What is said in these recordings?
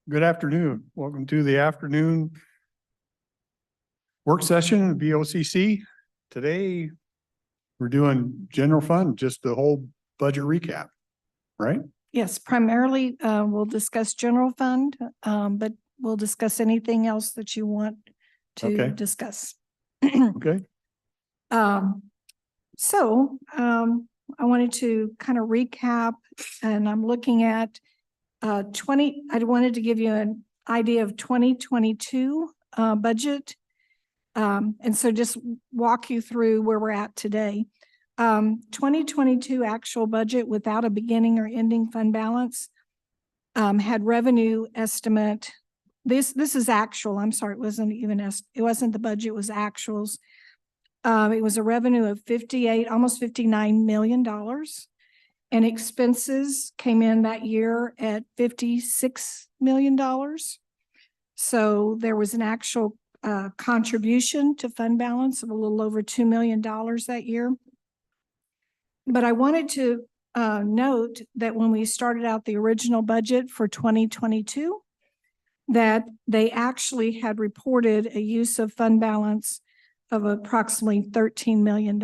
Good afternoon. Welcome to the afternoon work session of BOCC. Today, we're doing general fund, just the whole budget recap, right? Yes, primarily we'll discuss general fund, but we'll discuss anything else that you want to Okay. discuss. Okay. I wanted to kind of recap, and I'm looking at I wanted to give you an idea of 2022 budget. And so just walk you through where we're at today. 2022 actual budget without a beginning or ending fund balance had revenue estimate. This is actual. I'm sorry, it wasn't even it wasn't the budget, it was actuals. It was a revenue of almost $59 million, and expenses came in that year at $56 million. So there was an actual contribution to fund balance of a little over $2 million that year. But I wanted to note that when we started out the original budget for 2022, that they actually had reported a use of fund balance of approximately $13 million.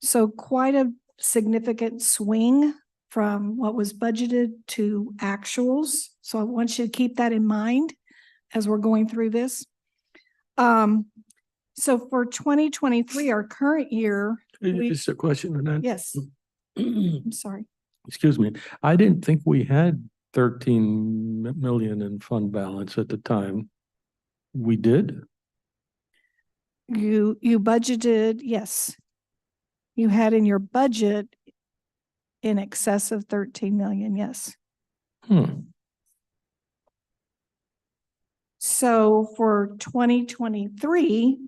So quite a significant swing from what was budgeted to actuals. So I want you to keep that in mind as we're going through this. So for 2023, our current year. Just a question on that. Yes. I'm sorry. Excuse me. I didn't think we had 13 million in fund balance at the time. We did? You budgeted, yes. You had in your budget in excess of 13 million, yes. So for 2023,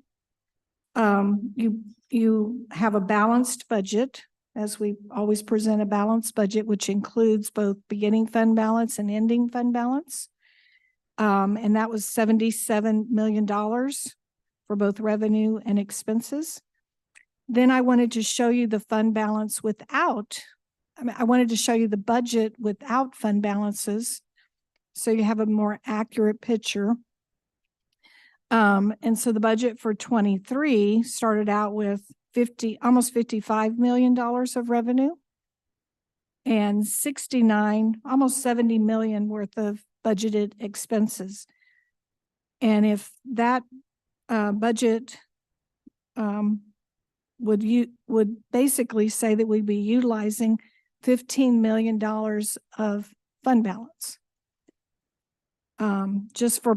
you have a balanced budget, as we always present a balanced budget, which includes both beginning fund balance and ending fund balance. And that was $77 million for both revenue and expenses. Then I wanted to show you the fund balance I wanted to show you the budget without fund balances, so you have a more accurate picture. And so the budget for 23 started out with almost $55 million of revenue and almost $70 million worth of budgeted expenses. And if that budget would basically say that we'd be utilizing $15 million of fund balance. Just for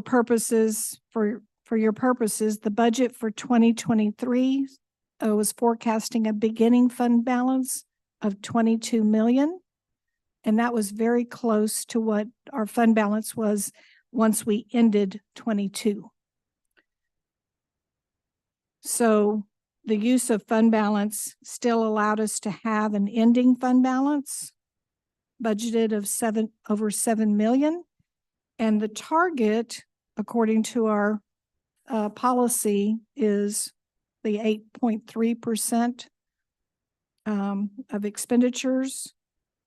your purposes, the budget for 2023 was forecasting a beginning fund balance of $22 million. And that was very close to what our fund balance was once we ended 22. So the use of fund balance still allowed us to have an ending fund balance budgeted of over $7 million. And the target, according to our policy, is the 8.3% of expenditures.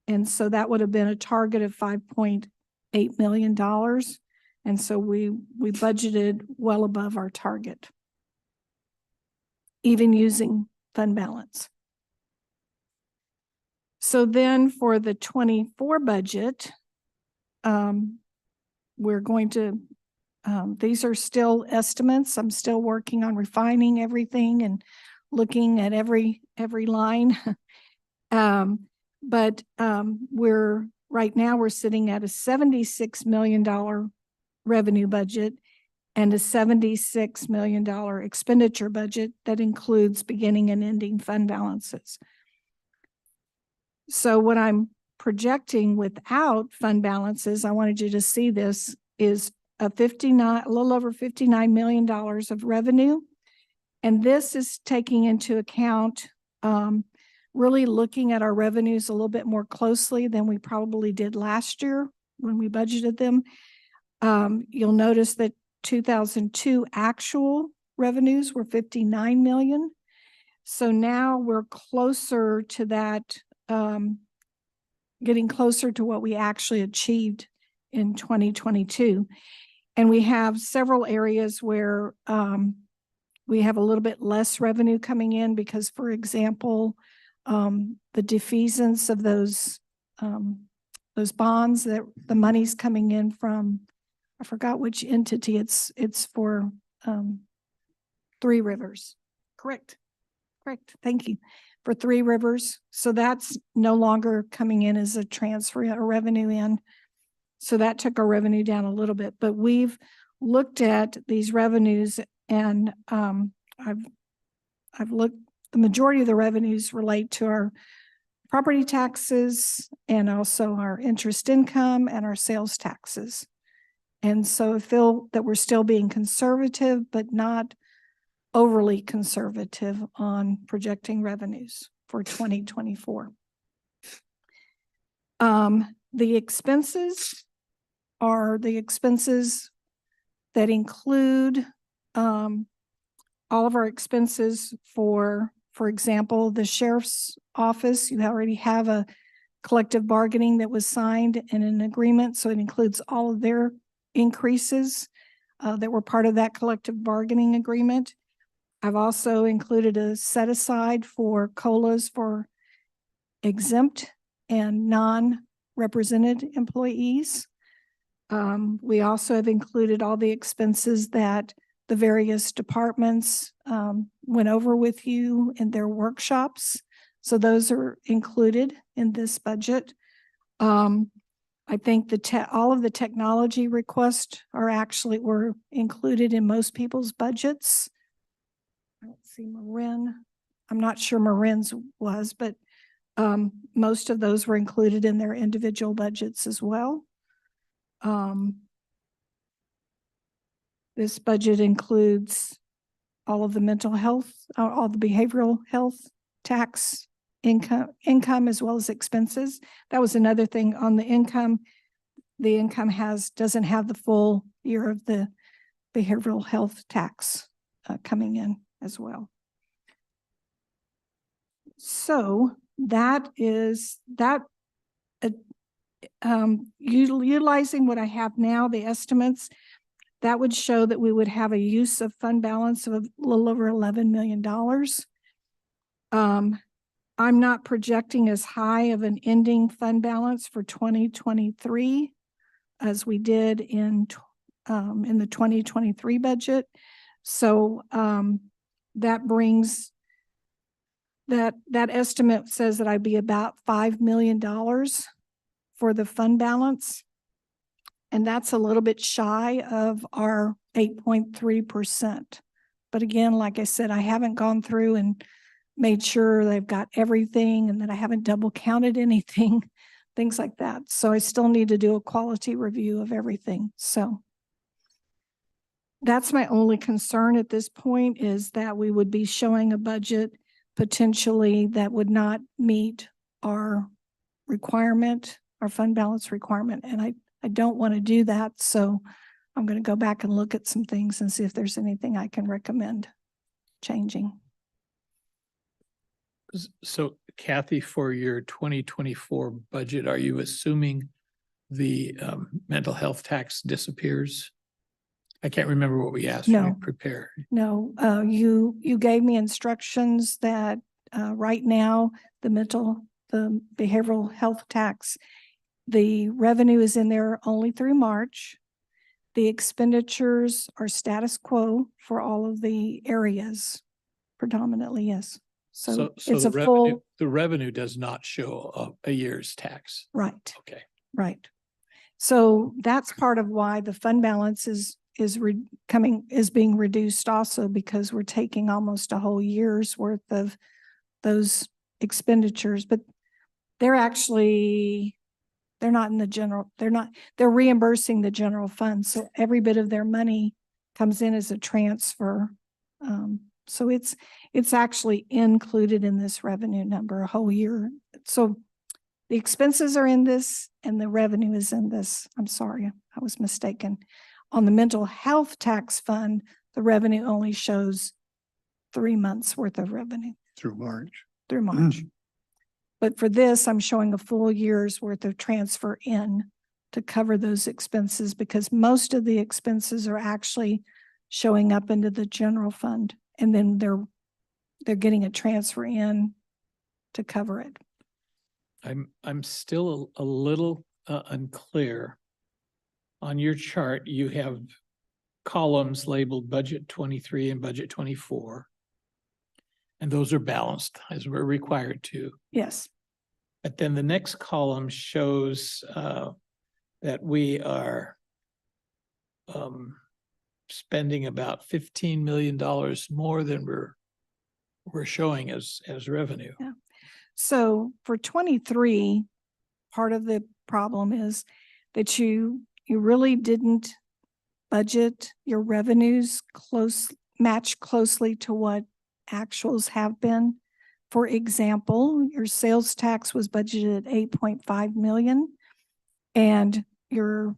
And so that would have been a target of $5.8 million. And so we budgeted well above our target, even using fund balance. So then for the 24 budget, we're going to, these are still estimates. I'm still working on refining everything and looking at every line. But right now we're sitting at a $76 million revenue budget and a $76 million expenditure budget that includes beginning and ending fund balances. So what I'm projecting without fund balances, I wanted you to see this, is a little over $59 million of revenue. And this is taking into account really looking at our revenues a little bit more closely than we probably did last year when we budgeted them. You'll notice that 2002 actual revenues were $59 million. So now we're closer to that, getting closer to what we actually achieved in 2022. And we have several areas where we have a little bit less revenue coming in because, for example, the defeasance of those bonds, that the money's coming in from, I forgot which entity, it's for Three Rivers. Correct. Thank you. For Three Rivers. So that's no longer coming in as a transfer or revenue in. So that took our revenue down a little bit, but we've looked at these revenues and I've looked, the majority of the revenues relate to our property taxes and also our interest income and our sales taxes. And so I feel that we're still being conservative, but not overly conservative on projecting revenues for 2024. The expenses are the expenses that include all of our expenses for example, the sheriff's office. You already have a collective bargaining that was signed and an agreement, so it includes all of their increases that were part of that collective bargaining agreement. I've also included a set aside for COLAs for exempt and non-represented employees. We also have included all the expenses that the various departments went over with you in their workshops. So those are included in this budget. I think all of the technology requests were included in most people's budgets. I don't see Marin. I'm not sure Marin's was, but most of those were included in their individual budgets as well. This budget includes all of the mental health, all the behavioral health tax income as well as expenses. That was another thing on the income. The income doesn't have the full year of the behavioral health tax coming in as well. So that is that. Utilizing what I have now, the estimates, that would show that we would have a use of fund balance of a little over $11 million. I'm not projecting as high of an ending fund balance for 2023 as we did in the 2023 budget. So that brings that estimate says that I'd be about $5 million for the fund balance. And that's a little bit shy of our 8.3%. But again, like I said, I haven't gone through and made sure they've got everything and that I haven't double counted anything, things like that. So I still need to do a quality review of everything. So that's my only concern at this point, is that we would be showing a budget potentially that would not meet our requirement, our fund balance requirement. And I don't want to do that. So I'm going to go back and look at some things and see if there's anything I can recommend changing. So Kathy, for your 2024 budget, are you assuming the mental health tax disappears? I can't remember what we asked you to prepare. No, you gave me instructions that right now the behavioral health tax, the revenue is in there only through March. The expenditures are status quo for all of the areas, predominantly, yes. So it's the revenue does not show a year's tax. Right. Okay. Right. So that's part of why the fund balance is being reduced also, because we're taking almost a whole year's worth of those expenditures, but they're not in the general, they're reimbursing the general fund. So every bit of their money comes in as a transfer. So it's actually included in this revenue number a whole year. So the expenses are in this and the revenue is in this. I'm sorry, I was mistaken. On the mental health tax fund, the revenue only shows 3 months worth of revenue. Through March. Through March. But for this, I'm showing a full year's worth of transfer in to cover those expenses because most of the expenses are actually showing up into the general fund and then they're getting a transfer in to cover it. I'm still a little unclear. On your chart, you have columns labeled budget 23 and budget 24. And those are balanced as we're required to. Yes. But then the next column shows that we are spending about $15 million more than we're showing as revenue. Yeah. So for 23, part of the problem is that you really didn't budget your revenues match closely to what actuals have been. For example, your sales tax was budgeted at 8.5 million and your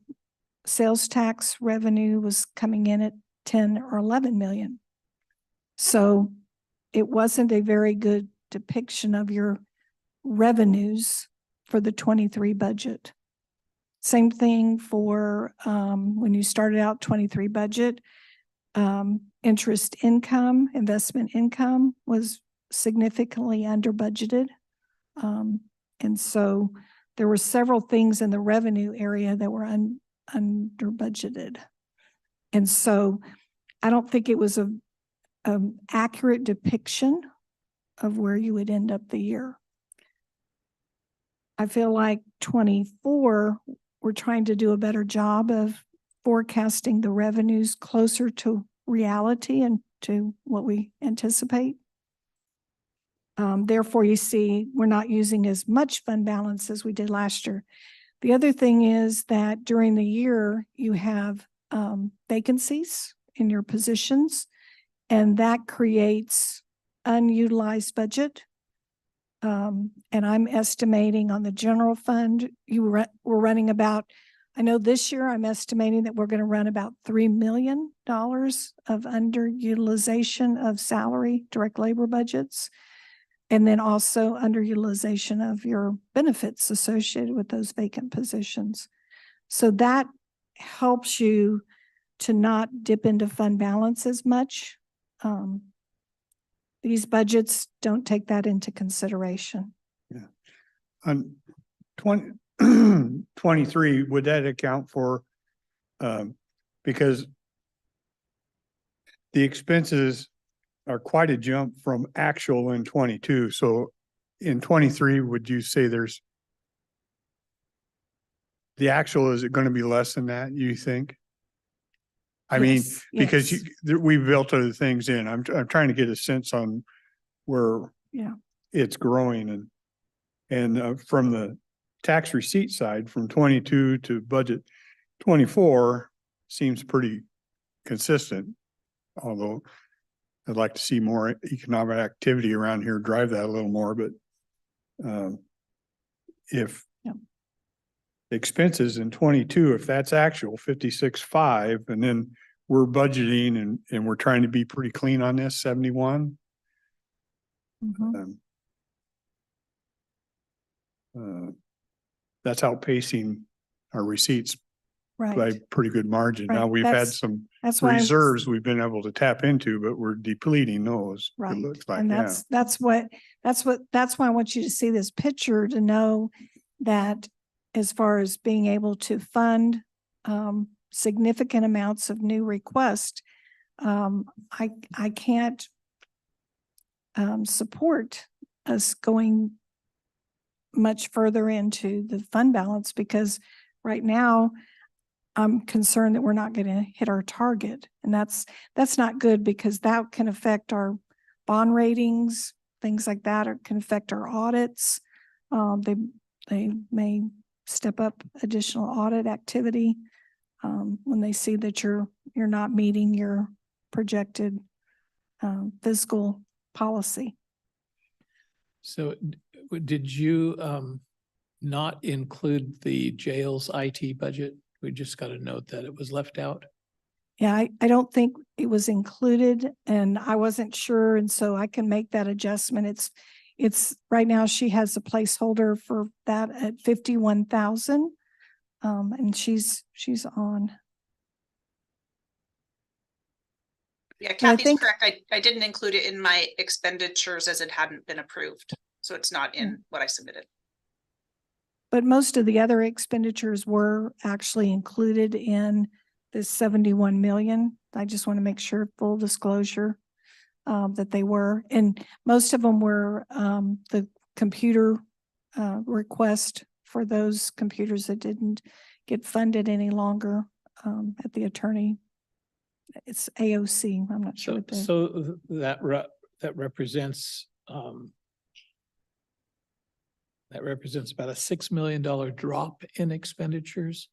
sales tax revenue was coming in at 10 or 11 million. So it wasn't a very good depiction of your revenues for the 23 budget. Same thing for when you started out 23 budget, interest income, investment income was significantly under budgeted. And so there were several things in the revenue area that were under budgeted. And so I don't think it was a accurate depiction of where you would end up the year. I feel like 24, we're trying to do a better job of forecasting the revenues closer to reality and to what we anticipate. Therefore, you see, we're not using as much fund balance as we did last year. The other thing is that during the year, you have vacancies in your positions, and that creates unutilized budget. And I'm estimating on the general fund, we're running about, I know this year I'm estimating that we're going to run about $3 million of underutilization of salary, direct labor budgets, and then also underutilization of your benefits associated with those vacant positions. So that helps you to not dip into fund balance as much. These budgets don't take that into consideration. Yeah. On 23, would that account for, because the expenses are quite a jump from actual in 22. So in 23, would you say there's the actual, is it going to be less than that, you think? I mean, Yes, because yes. we built other things in. I'm trying to get a sense on where it's growing and from the tax receipt side from 22 to budget 24 seems pretty consistent. Although I'd like to see more economic activity around here, drive that a little more, but if expenses in 22, if that's actual 56.5, and then we're budgeting and we're trying to be pretty clean on this 71. That's outpacing our receipts by Right. pretty good margin. Right. Now we've had That's- some That's why reserves we've been able to tap into, but we're depleting those. It right. looks like, And yeah. that's why I want you to see this picture to know that as far as being able to fund significant amounts of new requests, I can't support us going much further into the fund balance because right now I'm concerned that we're not going to hit our target. And that's not good because that can affect our bond ratings, things like that, or can affect our audits. They may step up additional audit activity when they see that you're not meeting your projected fiscal policy. So did you not include the jail's IT budget? We just got a note that it was left out. Yeah, I don't think it was included and I wasn't sure. And so I can make that adjustment. It's right now she has a placeholder for that at 51,000. And she's on. Yeah, I Kathy's think- correct. I didn't include it in my expenditures as it hadn't been approved. So it's not in what I submitted. But most of the other expenditures were actually included in this 71 million. I just want to make sure, full disclosure, that they were. And most of them were the computer request for those computers that didn't get funded any longer at the attorney. It's AOC. I'm not sure what the. So that represents about a $6 million drop in expenditures.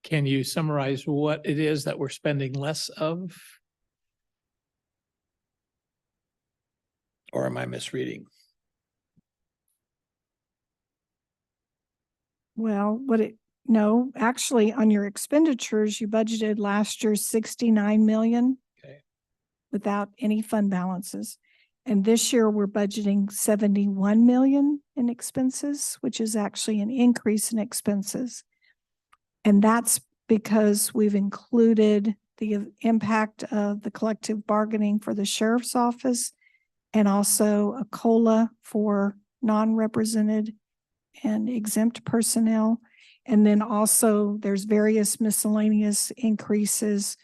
Can you summarize what it is that we're spending less of? Or am I misreading? Well, no, actually on your expenditures, you budgeted last year 69 million. Okay. Without any fund balances. And this year we're budgeting 71 million in expenses, which is actually an increase in expenses. And that's because we've included the impact of the collective bargaining for the sheriff's office and also a COLA for non-represented and exempt personnel. And then also there's various miscellaneous increases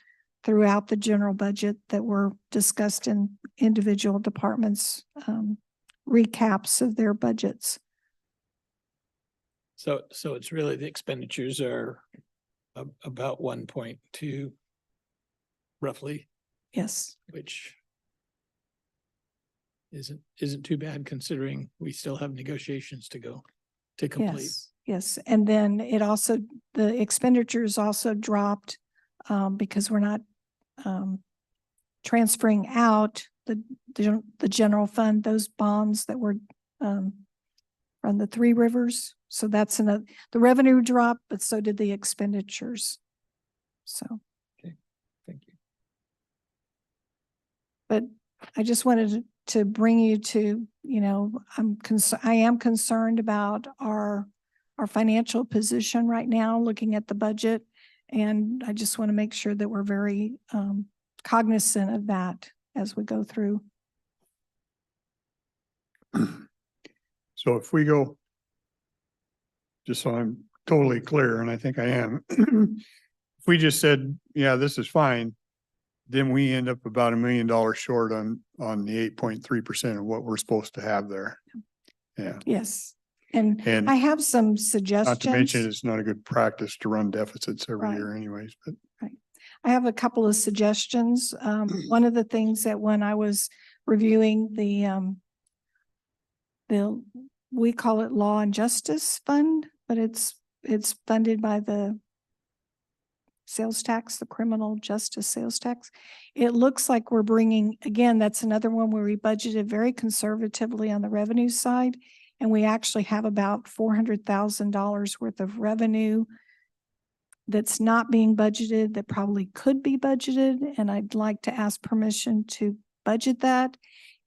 throughout the general budget that were discussed in individual departments, recaps of their budgets. So it's really the expenditures are about 1.2 roughly, Yes. which isn't too bad considering we still have negotiations to go to complete. Yes. Yes. And then the expenditures also dropped because we're not transferring out the general fund, those bonds that were from the Three Rivers. So that's the revenue dropped, but so did the expenditures. So. Okay, thank you. But I just wanted to bring you to, I am concerned about our financial position right now, looking at the budget. And I just want to make sure that we're very cognizant of that as we go through. So if we go, just so I'm totally clear, and I think I am, if we just said, yeah, this is fine, then we end up about $1 million short on the 8.3% of what we're supposed to have there. Yeah. Yes. And And I have some suggestions. not to mention, it's not a good practice to run deficits every Right. year anyways, but. I have a couple of suggestions. One of the things that when I was reviewing we call it Law and Justice Fund, but it's funded by the sales tax, the criminal justice sales tax. It looks like we're bringing, again, that's another one where we budgeted very conservatively on the revenue side. And we actually have about $400,000 worth of revenue that's not being budgeted, that probably could be budgeted. And I'd like to ask permission to budget that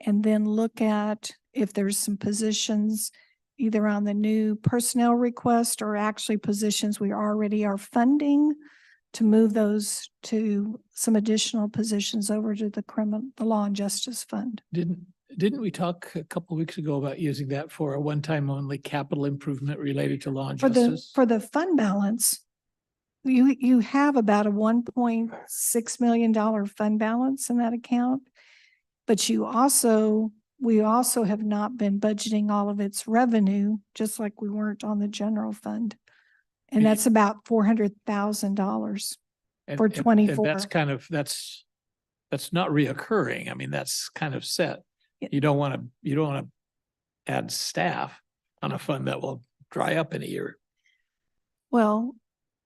and then look at if there's some positions either on the new personnel request or actually positions we already are funding to move those to some additional positions over to the Law and Justice Fund. Didn't we talk a couple of weeks ago about using that for a one-time only capital improvement related to law and justice? For the fund balance, you have about a $1.6 million fund balance in that account, but we also have not been budgeting all of its revenue, just like we weren't on the general fund. And that's about $400,000 for 24. And that's not reoccurring. I mean, that's kind of set. You don't want to add staff on a fund that will dry up in a year. Well,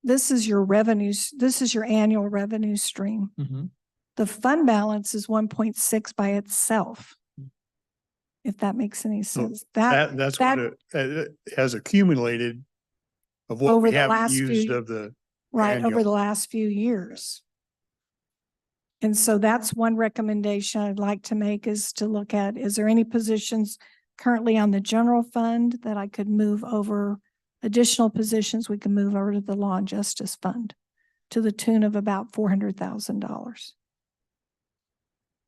this is your revenues. This is your annual revenue stream. Mm-hmm. The fund balance is 1.6 by itself. If that makes any sense. That's what it has accumulated of what we haven't used of the. Right, annual. over the last few years. And so that's one recommendation I'd like to make, is to look at, is there any positions currently on the general fund that I could move over additional positions we can move over to the Law and Justice Fund to the tune of about $400,000.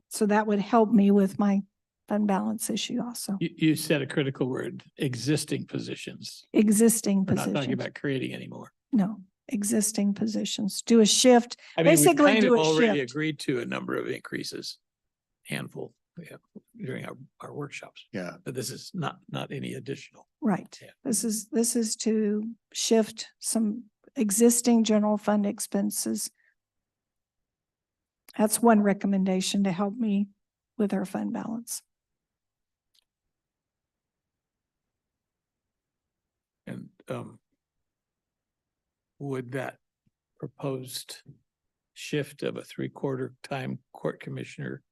So that would help me with my fund balance issue also. You said a critical word, existing positions. Existing We're not talking positions. about creating anymore. No, existing positions. Do a shift. I mean, we Basically kind of do a already shift. agreed to a number of increases, handful, during our workshops, Yeah, but this is not any additional. Right. Yeah. This is to shift some existing general fund expenses. That's one recommendation to help me with our fund balance. And would that proposed shift of a 3/4 time court commissioner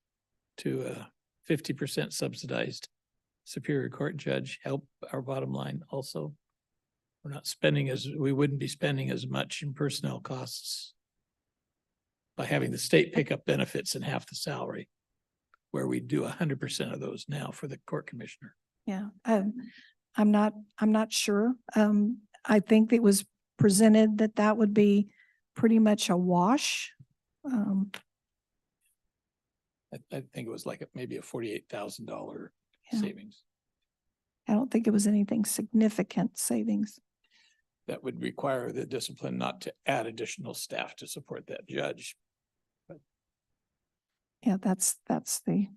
to a 50% subsidized Superior Court judge help our bottom line also? We're not spending we wouldn't be spending as much in personnel costs by having the state pick up benefits in half the salary, where we do 100% of those now for the court commissioner. Yeah. I'm not sure. I think it was presented that would be pretty much a wash. I think it was like maybe a $48,000 Yeah. savings. I don't think it was anything significant savings. That would require the discipline not to add additional staff to support that judge. Yeah, that's the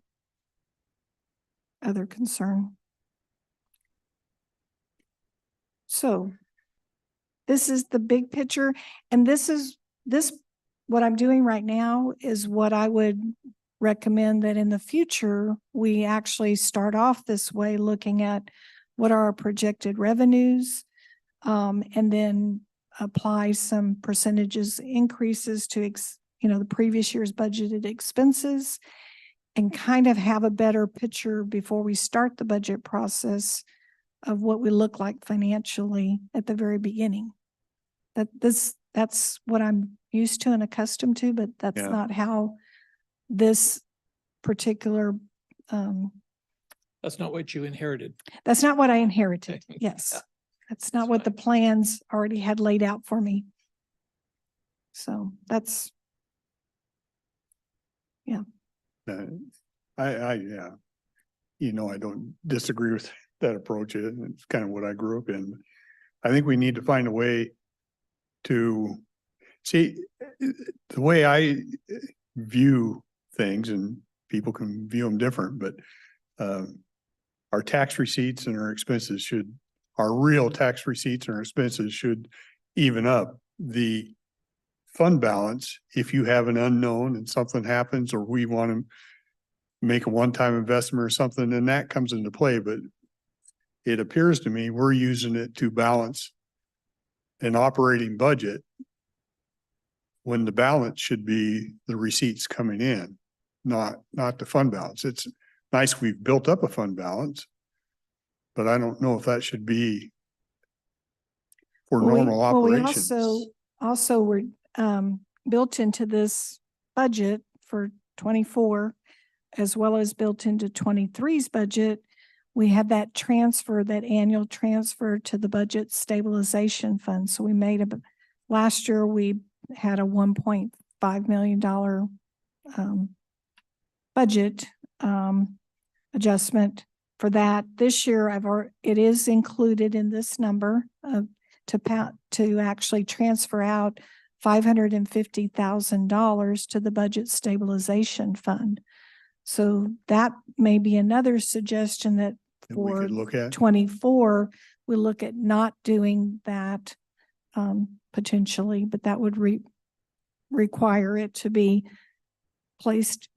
other concern. So this is the big picture, and what I'm doing right now is what I would recommend that in the future, we actually start off this way, looking at what are our projected revenues, and then apply some percentages increases to, the previous year's budgeted expenses, and kind of have a better picture before we start the budget process of what we look like financially at the very beginning. That's what I'm used to and accustomed to, but that's Yeah. not how this particular, That's not what you inherited. that's not what I inherited. Okay. Yes. Yeah. That's not That's what the fine. plans already had laid out for me. So that's, yeah. I don't disagree with that approach. It's kind of what I grew up in. I think we need to find a way to see the way I view things, and people can view them different, but our tax receipts and our expenses our real tax receipts and our expenses should even up. The fund balance, if you have an unknown and something happens, or we want to make a one-time investment or something, then that comes into play. But it appears to me we're using it to balance an operating budget when the balance should be the receipts coming in, not the fund balance. It's nice we've built up a fund balance, but I don't know if that should be for normal operations. We also were built into this budget for 24, as well as built into 23's budget. We had that annual transfer to the budget stabilization fund. So last year we had a $1.5 million budget adjustment for that. This year it is included in this number to actually transfer out $550,000 to the budget stabilization fund. So that may be another suggestion that we for could look at. 24, we look at not doing that potentially, but that would require it to be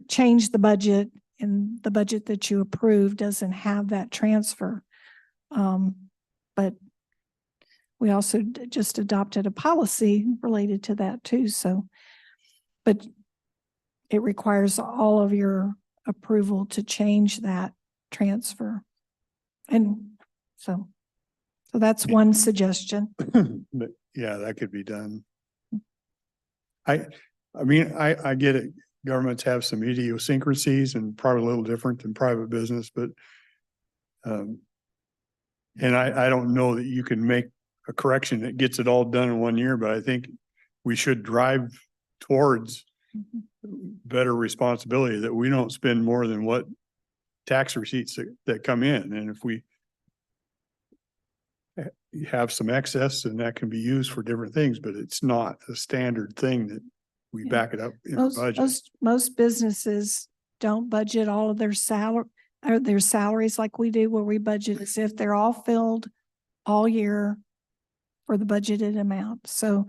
change the budget, and the budget that you approve doesn't have that transfer. But we also just adopted a policy related to that too. So, but it requires all of your approval to change that transfer. And so that's one suggestion. But yeah, that could be done. I mean, I get it. Governments have some idiosyncrasies and probably a little different than private business, but and I don't know that you can make a correction that gets it all done in 1 year, but I think we should drive towards better responsibility, that we don't spend more than what tax receipts that come in. And if we have some excess, and that can be used for different things, but it's not a standard thing that we Yeah. back it up in our budget. Most businesses don't budget all of their or their salaries like we do, where we budget as if they're all filled all year for the budgeted amount. So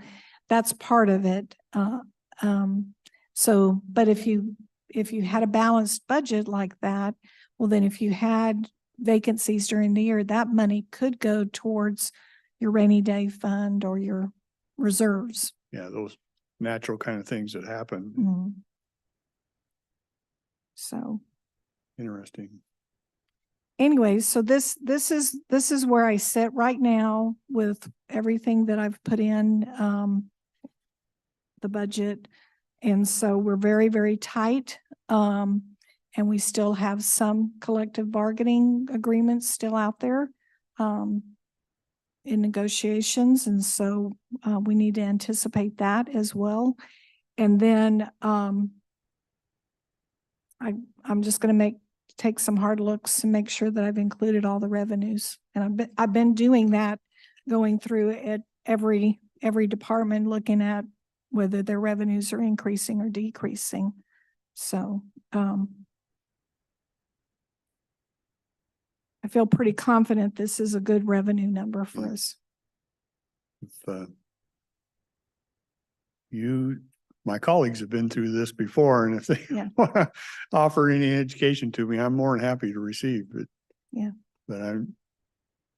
that's part of it. But if you had a balanced budget like that, well, then if you had vacancies during the year, that money could go towards your rainy day fund or your reserves. Yeah, those natural kind of things that happen. Mhm. So Interesting. anyway, so this is where I sit right now with everything that I've put in the budget. And so we're very, very tight. And we still have some collective bargaining agreements still out there in negotiations. And so we need to anticipate that as well. And then I'm just going to take some hard looks and make sure that I've included all the revenues. And I've been doing that, going through at every department, looking at whether their revenues are increasing or decreasing. So I feel pretty confident this is a good revenue number for us. If, my colleagues have been through this before, and if they Yeah. want to offer any education to me, I'm more than happy to receive it. Yeah. But I'm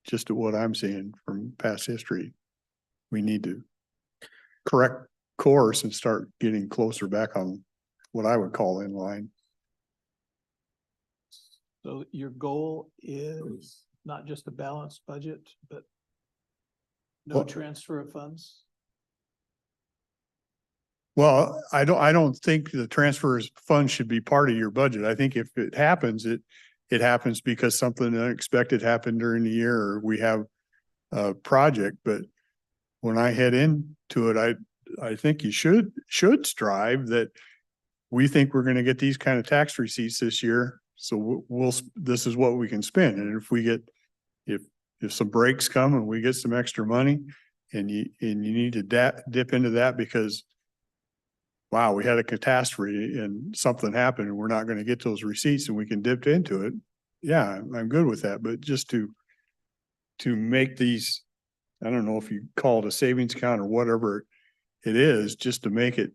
just at what I'm seeing from past history. We need to correct course and start getting closer back on what I would call in line. So your goal is not just a balanced budget, but no Well- transfer of funds? Well, I don't think the transfers funds should be part of your budget. I think if it happens, it happens because something unexpected happened during the year, or we have a project. But when I head into it, I think you should strive that we think we're going to get these kind of tax receipts this year. So this is what we can spend. And if we get, if some breaks come and we get some extra money, and you need to dip into that because, wow, we had a catastrophe and something happened and we're not going to get those receipts, and we can dip into it. Yeah, I'm good with that. But just to make these, I don't know if you call it a savings account or whatever it is, just to make it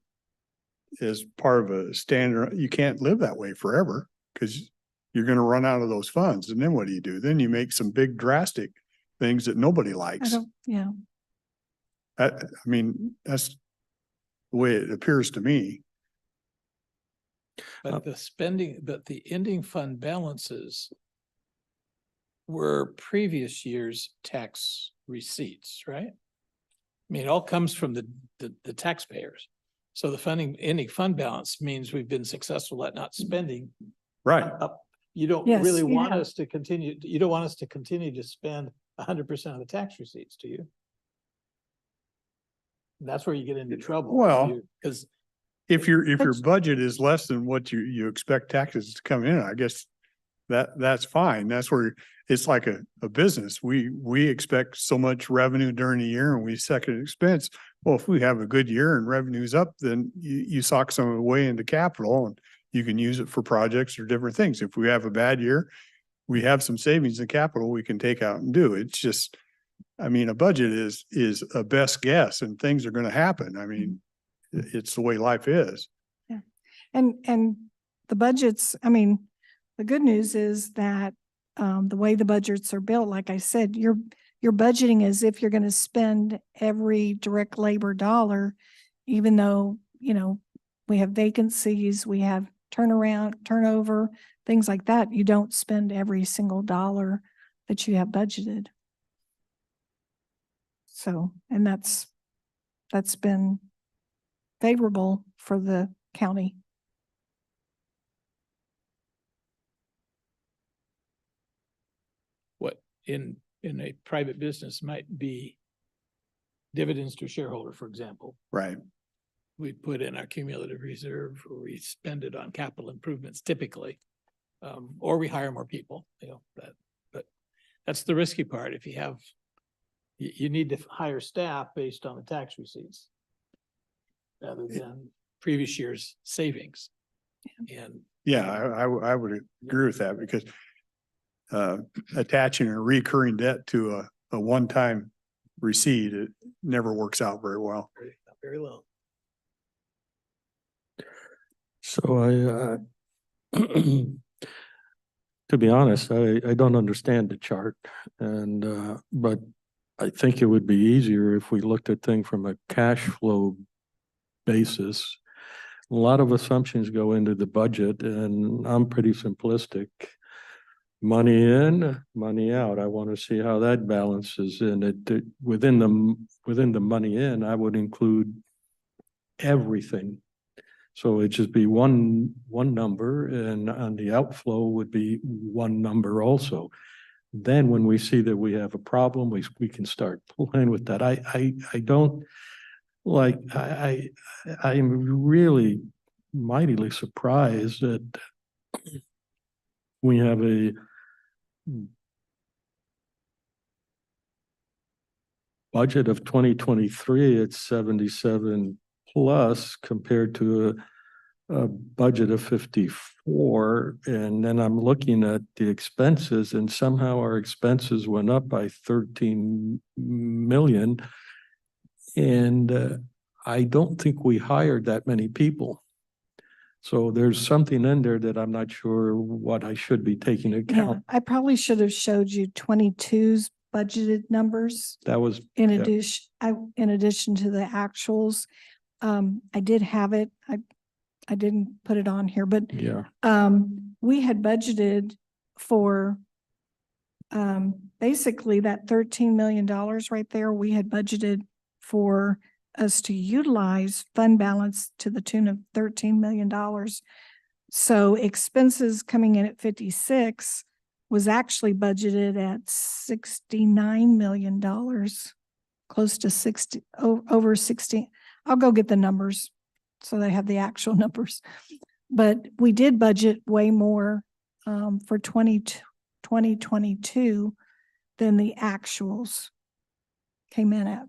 as part of a standard. You can't live that way forever, because you're going to run out of those funds. And then what do? Then you make some big drastic things that nobody likes. Yeah. I mean, that's the way it appears to me. But the ending fund balances were previous year's tax receipts, right? I mean, it all comes from the taxpayers. So the ending fund balance means we've been successful at not spending Right. up. You don't Yes, really you want have. us to continue, you don't want us to continue to spend 100% of the tax receipts, do you? That's where you get into trouble. Well, because If your But- budget is less than what you expect taxes to come in, I guess that's fine. That's where it's like a business. We expect so much revenue during the year and we second expense. Well, if we have a good year and revenue's up, then you sock some of it away into capital and you can use it for projects or different things. If we have a bad year, we have some savings in capital we can take out and do. It's just, I mean, a budget is a best guess, and things are going to happen. I mean, it's the way life is. Yeah. And the budgets, I mean, the good news is that the way the budgets are built, like I said, you're budgeting as if you're going to spend every direct labor dollar, even though, we have vacancies, we have turnover, things like that. You don't spend every single dollar that you have budgeted. So, and that's been favorable for the county. what in a private business might be dividends to shareholder, for example, Right. we put in our cumulative reserve, or we spend it on capital improvements typically. Or we hire more people, but that's the risky part. If you have, you need to hire staff based on the tax receipts rather than previous year's savings. And Yeah, I would agree with that because attaching a recurring debt to a one-time receipt, it never works out very well. not very well. So to be honest, I don't understand the chart and, but I think it would be easier if we looked at things from a cash flow basis. A lot of assumptions go into the budget and I'm pretty simplistic. Money in, money out. I want to see how that balances in it. Within the money in, I would include everything. So it'd just be one number, and on the outflow would be one number also. Then when we see that we have a problem, we can start playing with that. I don't like, I'm really mightily surprised that we have a budget of 2023 at 77 plus compared to a budget of 54. And then I'm looking at the expenses and somehow our expenses went up by 13 million. And I don't think we hired that many people. So there's something in there that I'm not sure what I should be taking into Yeah, account. I probably should have showed you 22's budgeted numbers That was, in yeah. addition to the actuals. I did have it. I didn't put it on here, but yeah. we had budgeted for basically that $13 million right there. We had budgeted for us to utilize fund balance to the tune of $13 million. So expenses coming in at 56 was actually budgeted at $69 million, close to 60, over 60. I'll go get the numbers so they have the actual numbers. But we did budget way more for 2022 than the actuals came in at.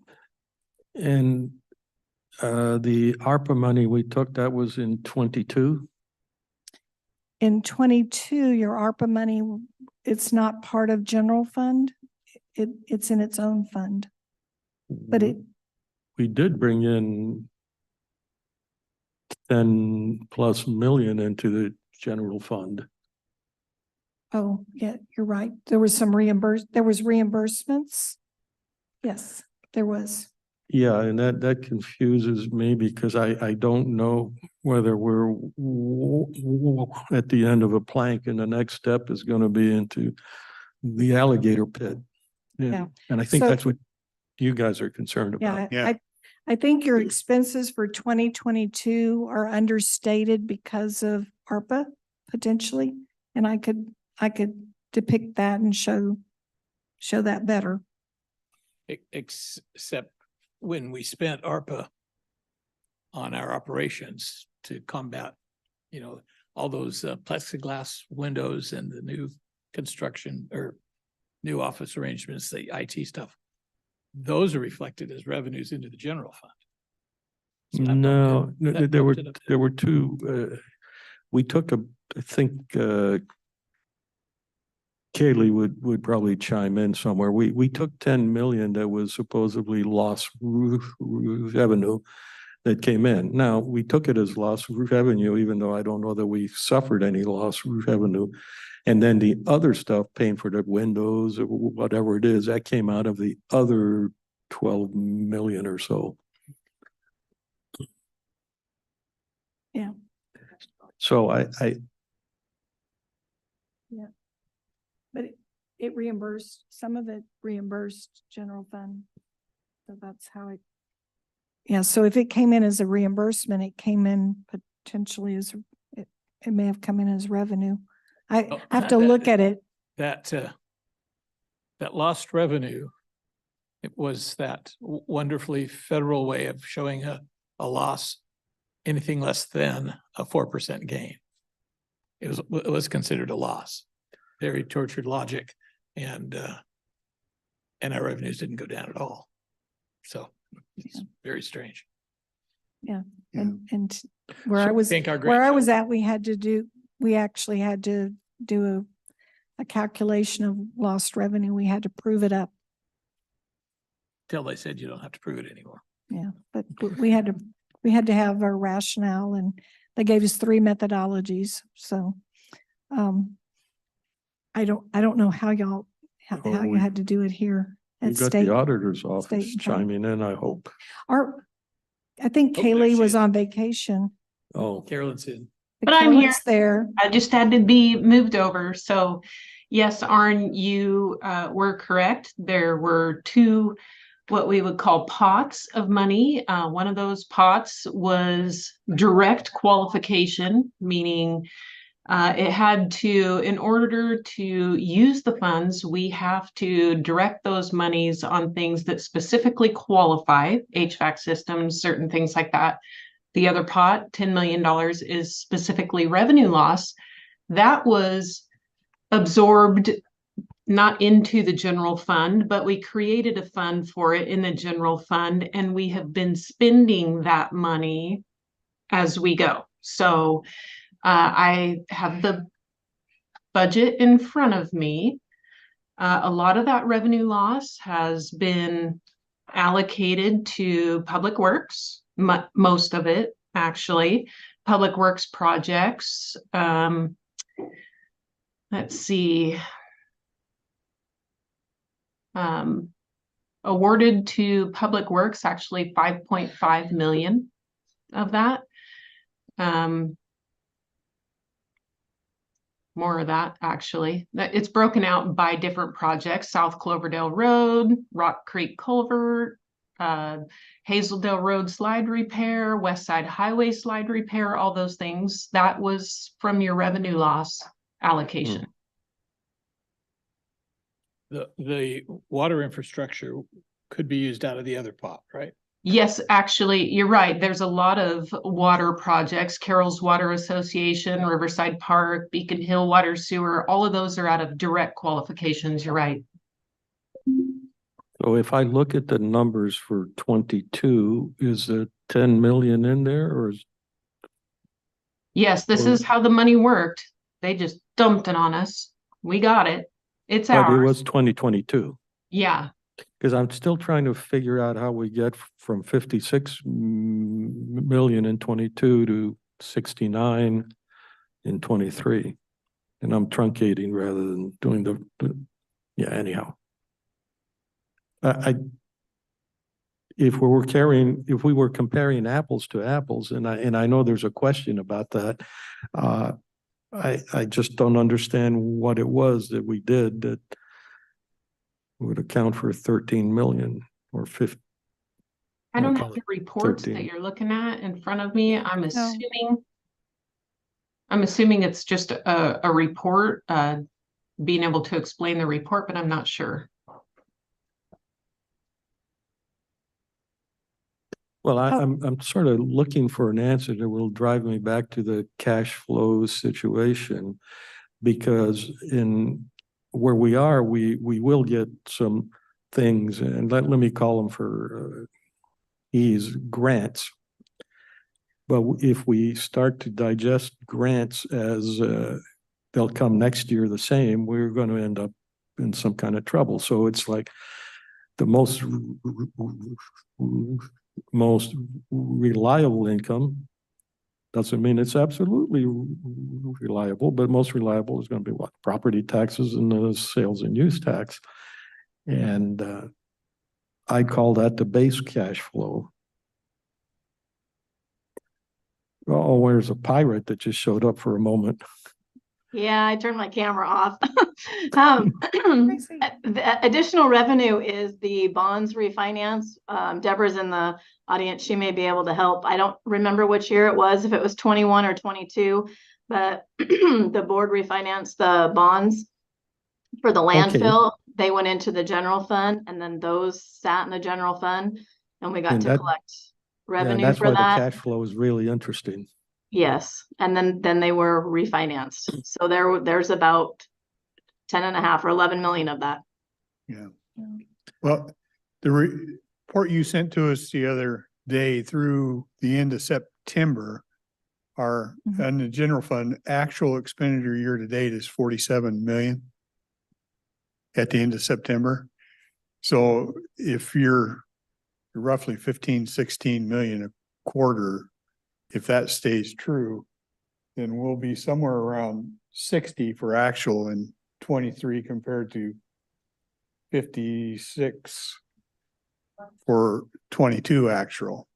And the ARPA money we took, that was in 22. In 22, your ARPA money, it's not part of general fund. It's in its own fund. But We did bring in 10 plus million into the general fund. oh, yeah, you're right. There was reimbursements. Yes, there was. Yeah, and that confuses me because I don't know whether we're at the end of a plank and the next step is going to be into the alligator pit. Yeah. And I think So- that's what you guys are concerned about. Yeah. I think your expenses for 2022 are understated because of ARPA potentially. And I could depict that and show that better. Except when we spent ARPA on our operations to combat, all those plexiglass windows and the new construction or new office arrangements, the IT stuff, those are reflected as revenues into the general fund. So that No, bumped it- that there bumped it up. were two, we took I think, Kaylee would probably chime in somewhere. We took 10 million that was supposedly lost revenue that came in. Now, we took it as lost revenue, even though I don't know that we suffered any lost revenue. And then the other stuff, paying for the windows or whatever it is, that came out of the other 12 million or so. Yeah. So But it reimbursed, some of it reimbursed general fund. So that's how it. Yeah, so if it came in as a reimbursement, it came in potentially as, it may have come in as revenue. I Oh, have to look at it. That lost revenue It was that wonderfully federal way of showing a loss, anything less than a 4% gain. It was considered a loss. Very tortured logic, and our revenues didn't go down at all. So it's very strange. And where So I was, thank our where I was grandchildren. at, we actually had to do a calculation of lost revenue. We had to prove it up. Till they said you don't have to prove it anymore. Yeah, but we had to have our rationale, and they gave us 3 methodologies. So, I don't know how y'all, how Well, you had to do it here We at got state. the auditor's office state and chiming in, I hope. I think Oh, there Kaylee she was is. on vacation. Oh, Carolyn's in. But I'm here. Carolyn's there. I just had to be moved over. So yes, Arn, you were correct. There were 2 what we would call pots of money. One of those pots was direct qualification, meaning it had to, in order to use the funds, we have to direct those monies on things that specifically qualify, HVAC systems, certain things like that. The other pot, $10 million, is specifically revenue loss. That was absorbed not into the general fund, but we created a fund for it in the general fund, and we have been spending that money as we go. So I have the budget in front of me. A lot of that revenue loss has been allocated to public works, most of it actually, public works projects. Let's see. Awarded to public works, actually 5.5 million of that. More of that actually. It's broken out by different projects: South Cloverdale Road, Rock Creek Culvert, Hazeldale Road slide repair, West Side Highway slide repair, all those things. That was from your revenue loss allocation. The water infrastructure could be used out of the other pot, right? Yes, actually, you're right. There's a lot of water projects, Carroll's Water Association, Riverside Park, Beacon Hill Water Sewer, all of those are out of direct qualifications. You're right. so if I look at the numbers for 22, is it 10 million in there, or is? Yes, this is how the money worked. They just dumped it on us. We got it. It's But it ours. was 2022. Yeah. Because I'm still trying to figure out how we get from 56 million in 22 to 69 in 23. And I'm truncating rather than doing yeah, anyhow. If we were comparing apples to apples, and I know there's a question about that, I just don't understand what it was that we did that would account for 13 million or 50. I don't call have it the reports 13. that you're looking at in front of me. I'm assuming it's just a report, being able to explain the report, but I'm not sure. Well, I'm sort of looking for an answer that will drive me back to the cash flow situation, because in where we are, we will get some things, and let me call them for ease, grants. But if we start to digest grants as they'll come next year the same, we're going to end up in some kind of trouble. So it's like the most reliable income doesn't mean it's absolutely reliable, but most reliable is going to be what? Property taxes and the sales and use tax. And I call that the base cash flow. Oh, where's a pirate that just showed up for a moment? Yeah, I turned my camera off. The additional revenue is the bonds refinance. Deborah's in the audience. She may be able to help. I don't remember which year it was, if it was 21 or 22, but the board refinanced the bonds. For the landfill, they went into the general fund and then those sat in the general fund and we got And to that- collect Yeah, revenue and that's for why the that. cash flow is really interesting. Yes, and then they were refinanced. So there's about 10.5 or 11 million of that. Yeah. Well, the report you sent to us the other day through the end of September, our, in the general fund, actual expenditure year to date is 47 million at the end of September. So if you're roughly 15, 16 million a quarter, if that stays true, then we'll be somewhere around 60 for actual in 23 compared to 56 for 22 actual.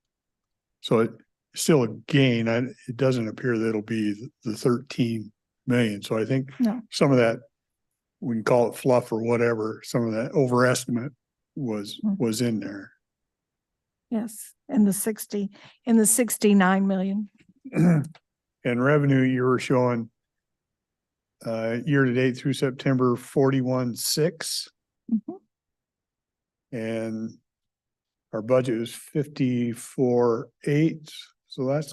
So it's still a gain. It doesn't appear that it'll be the 13 million. So I think No. some of that, we can call it fluff or whatever, some of that overestimate was in there. Yes, in the 69 million. And revenue, you were showing year to date through September 41.6. And our budget is 54.8, so that's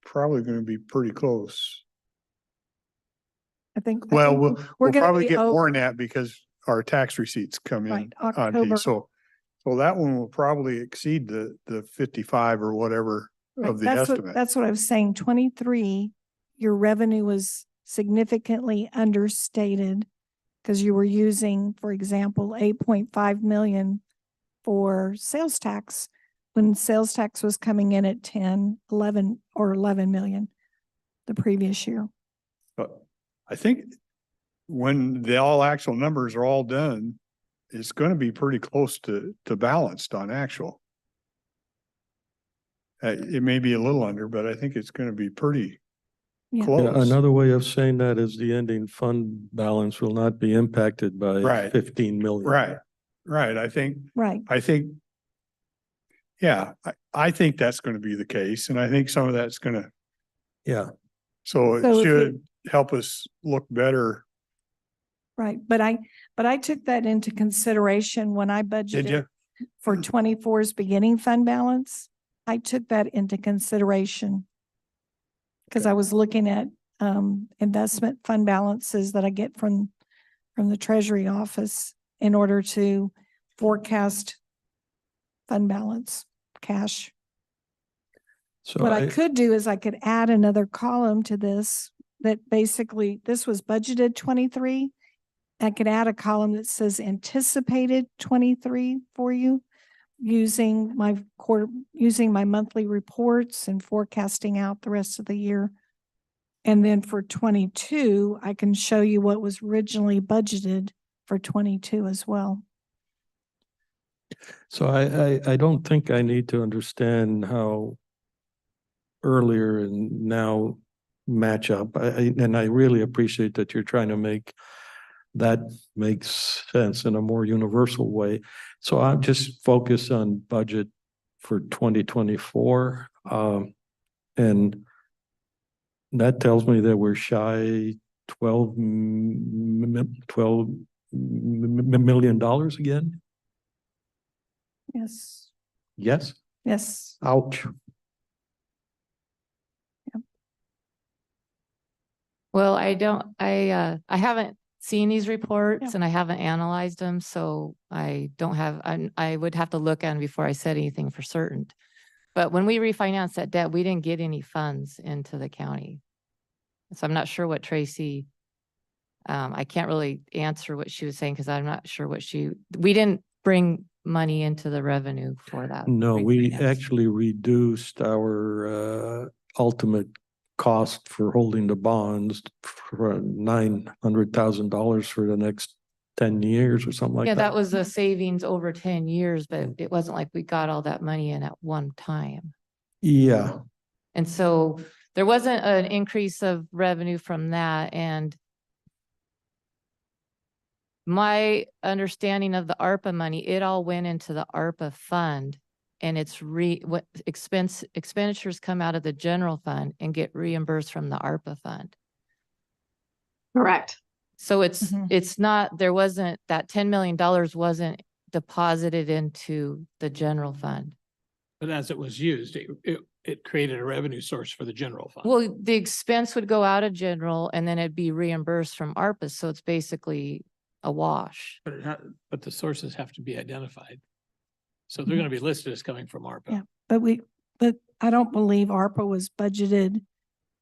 probably going to be pretty close. I think. Well, we're we'll gonna probably be get over- more than that because our tax receipts come in Right, on October. pace. So that one will probably exceed the 55 or whatever Right, of the estimate. That's what I was saying. 23, your revenue was significantly understated because you were using, for example, 8.5 million for sales tax when sales tax was coming in at 10, 11 or 11 million the previous year. But I think when the all actual numbers are all done, it's going to be pretty close to balanced on actual. It may be a little under, but I think it's going to be pretty Yeah. close. Yeah, another way of saying that is the ending fund balance will not be impacted by Right. 15 million. Right. I think, Right. yeah, I think that's going to be the case. And I think some of that's going to, Yeah. so it So if should help us look better. Right. But I took that into consideration when I Did budgeted you? for 24's beginning fund balance. I took that into consideration because I was looking at investment fund balances that I get from the Treasury office in order to forecast fund balance cash. So What I could do is I could add another column to this that basically this was budgeted 23. I could add a column that says anticipated 23 for you using my monthly reports and forecasting out the rest of the year. And then for 22, I can show you what was originally budgeted for 22 as well. So I don't think I need to understand how earlier and now match up. And I really appreciate that you're trying to make that makes sense in a more universal way. So I'm just focused on budget for 2024. And that tells me that we're shy $12 million again. Yes. Yes. Yes. Ouch. Well, I haven't seen these reports Yeah. and I haven't analyzed them, so I don't have, I would have to look at them before I said anything for certain. But when we refinanced that debt, we didn't get any funds into the county. So I'm not sure what Tracy, I can't really answer what she was saying because I'm not sure we didn't bring money into the revenue for that. No, we refinance. actually reduced our ultimate cost for holding the bonds for $900,000 for the next 10 years or something like that. Yeah, that was a savings over 10 years, but it wasn't like we got all that money in at one time. Yeah. And so there wasn't an increase of revenue from that. And my understanding of the ARPA money, it all went into the ARPA fund, and it's what expenditures come out of the general fund and get reimbursed from the ARPA fund. Correct. So it's, Mhm. it's not, there wasn't, that $10 million wasn't deposited into the general fund. But as it was used, it created a revenue source for the general fund. Well, the expense would go out of general and then it'd be reimbursed from ARPA. So it's basically a wash. But the sources have to be identified. So they're going to be listed as coming from ARPA. Yeah. But I don't believe ARPA was budgeted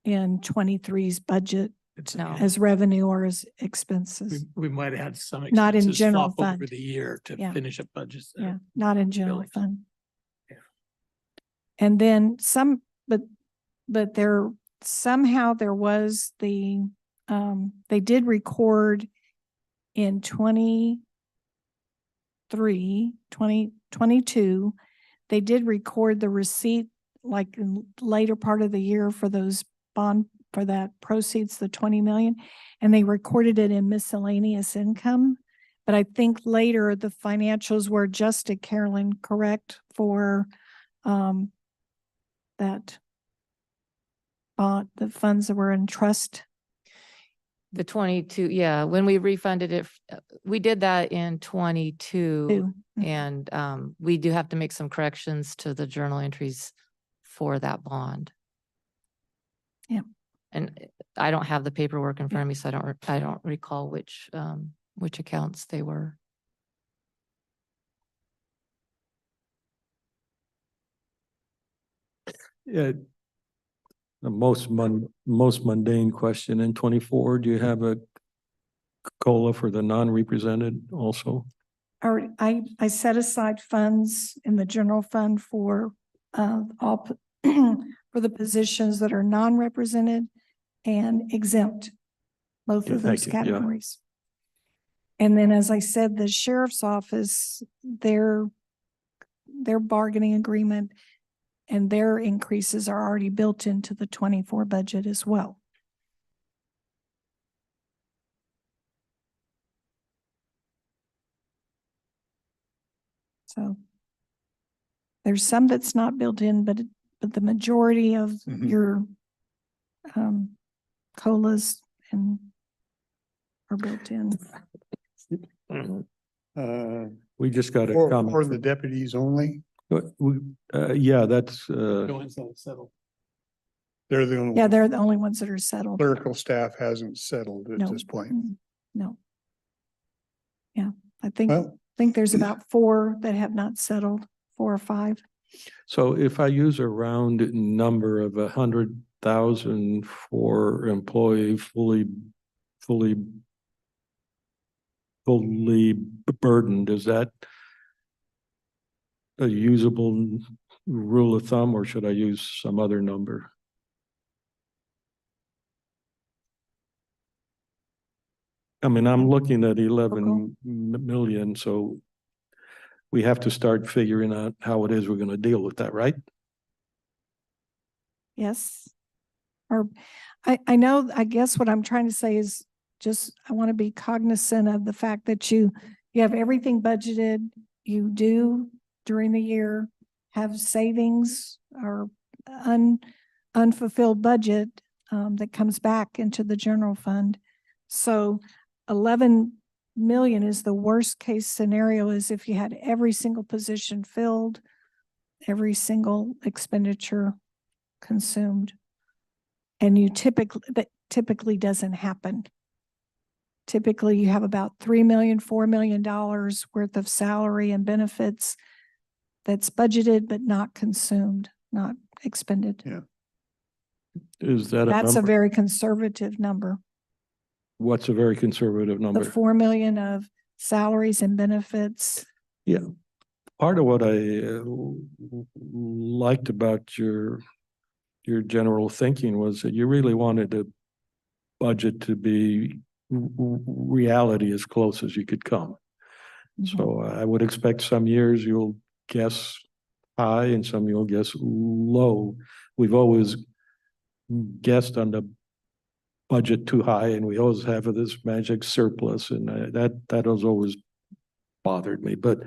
in 23's budget No. as revenue or as expenses. We might have had some Not in expenses general flop over fund. the year to Yeah. finish up budgets. Yeah, not in general billings. fund. Yeah. And then some, but there, somehow there was they did record in 2022, they did record the receipt like in later part of the year for those bond, for that proceeds, the 20 million, and they recorded it in miscellaneous income. But I think later the financials were adjusted, Carolyn, correct, for that the funds that were in trust. The 22, yeah, when we refunded it, we did that in 22. Too. And we do have to make some corrections to the journal entries for that bond. Yeah. And I don't have the paperwork in front of me, so I don't recall which accounts they were. Yeah. The most mundane question in 24, do you have a COLA for the non-represented also? I set aside funds in the general fund for all for the positions that are non-represented and exempt, both Yeah, of thank those you. Yeah. categories. And then, as I said, the sheriff's office, their bargaining agreement and their increases are already built into the 24 budget as well. So there's some that's not built in, but the majority of your COLAs are built in. We just got a For comment. the deputies only, Yeah, that's, The ones that settle. they're the only. Yeah, they're the only ones that are settled. Clerical staff hasn't settled at No. this point. No. Yeah, I think Well, there's about 4 that have not settled, 4 or 5. so if I use a round number of 100,000 for employee fully burdened, is that a usable rule of thumb, or should I use some other number? I mean, I'm looking at 11 million, so we have to start figuring out how it is we're going to deal with that, right? Yes. Or I know, I guess what I'm trying to say is just, I want to be cognizant of the fact that you have everything budgeted, you do during the year have savings or unfulfilled budget that comes back into the general fund. So 11 million is the worst case scenario, is if you had every single position filled, every single expenditure consumed. And you that typically doesn't happen. Typically you have about $3 million, $4 million worth of salary and benefits that's budgeted but not consumed, not expended. Yeah. Is that That's a number? very conservative number. What's a very conservative The number? 4 million of salaries and benefits. Yeah. Part of what I liked about your general thinking was that you really wanted the budget to be reality as close as you could come. So I would expect some years you'll guess high and some you'll guess low. We've always guessed on the budget too high, and we always have this magic surplus, and that has always bothered me. But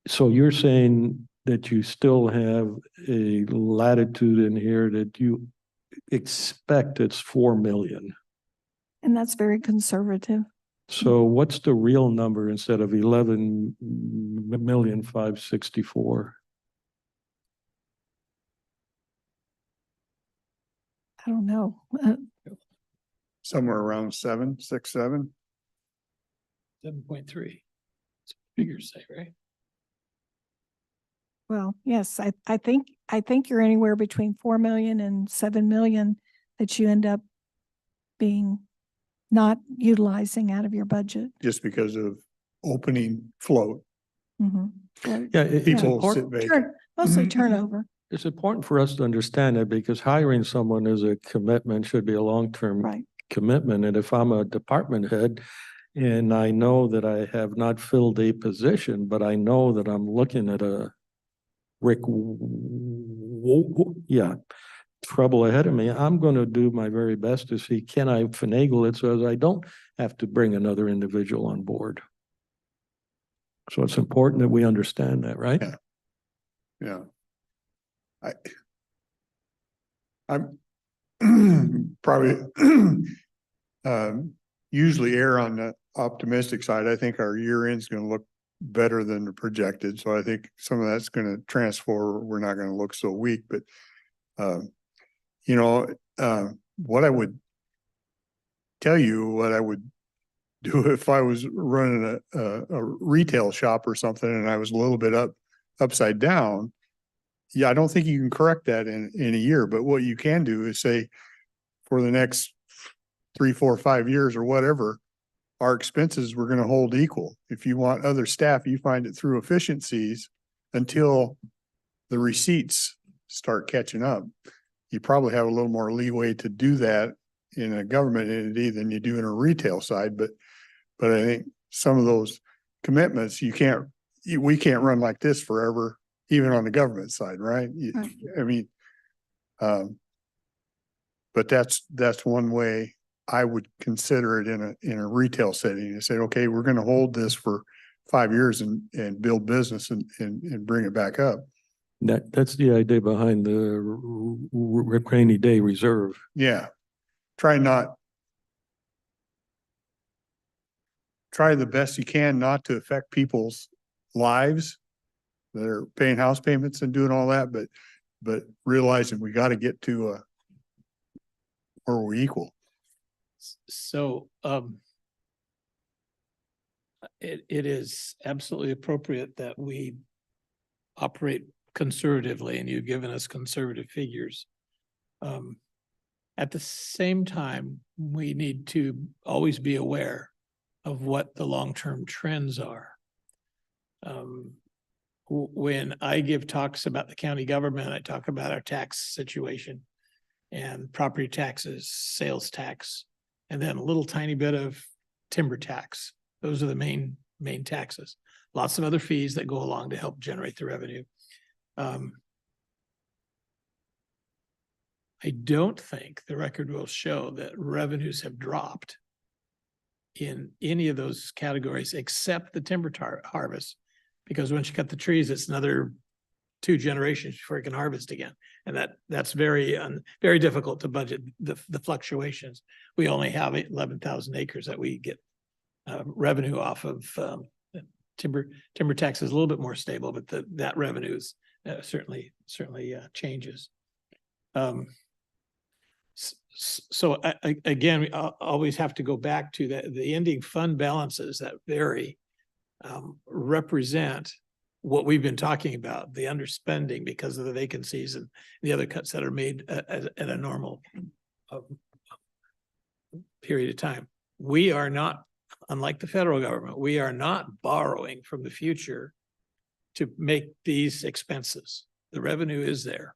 so you're saying that you still have a latitude in here that you expect it's 4 million. And that's very conservative. So what's the real number instead of 11,564,000? I don't know. Somewhere around 7, 6, 7. 7.3. Figures say, right? Well, yes, I think you're anywhere between 4 million and 7 million that you end up being not utilizing out of your budget. Just because of opening float. Mhm. Yeah, it's People important. sit vacant. Mostly turnover, It's important for us to understand that because hiring someone is a commitment, should be a long-term right? commitment. And if I'm a department head and I know that I have not filled a position, but I know that I'm looking at a trouble ahead of me, I'm going to do my very best to see, can I finagle it so as I don't have to bring another individual on board? So it's important that we understand that, right? Yeah. I'm probably usually err on the optimistic side. I think our year end is going to look better than the projected. So I think some of that's going to transfer. We're not going to look so weak, but what I would tell you, what I would do if I was running a retail shop or something and I was a little bit upside down. Yeah, I don't think you can correct that in a year, but what you can do is say for the next 3, 4, 5 years or whatever, our expenses we're going to hold equal. If you want other staff, you find it through efficiencies until the receipts start catching up. You probably have a little more leeway to do that in a government entity than you do in a retail side, but I think some of those commitments we can't run like this forever, even on the government side, right? Right. I mean, but that's one way I would consider it in a retail setting and say, okay, we're going to hold this for 5 years and build business and bring it back up. That's the idea behind the rainy day reserve. Yeah. Try the best you can not to affect people's lives that are paying house payments and doing all that, but realizing we got to get to where we're equal. So it is absolutely appropriate that we operate conservatively, and you've given us conservative figures. At the same time, we need to always be aware of what the long-term trends are. When I give talks about the county government, I talk about our tax situation and property taxes, sales tax, and then a little tiny bit of timber tax. Those are the main taxes. Lots of other fees that go along to help generate the revenue. I don't think the record will show that revenues have dropped in any of those categories except the timber harvest, because once you cut the trees, it's another 2 generations before you can harvest again, and that's very difficult to budget the fluctuations. We only have 11,000 acres that we get revenue off of. Timber tax is a little bit more stable, but that revenue is certainly changes. So again, we always have to go back to the ending fund balances that vary represent what we've been talking about, the underspending because of the vacancies and the other cuts that are made at a normal period of time. We are not, unlike the federal government, we are not borrowing from the future to make these expenses. The revenue is there.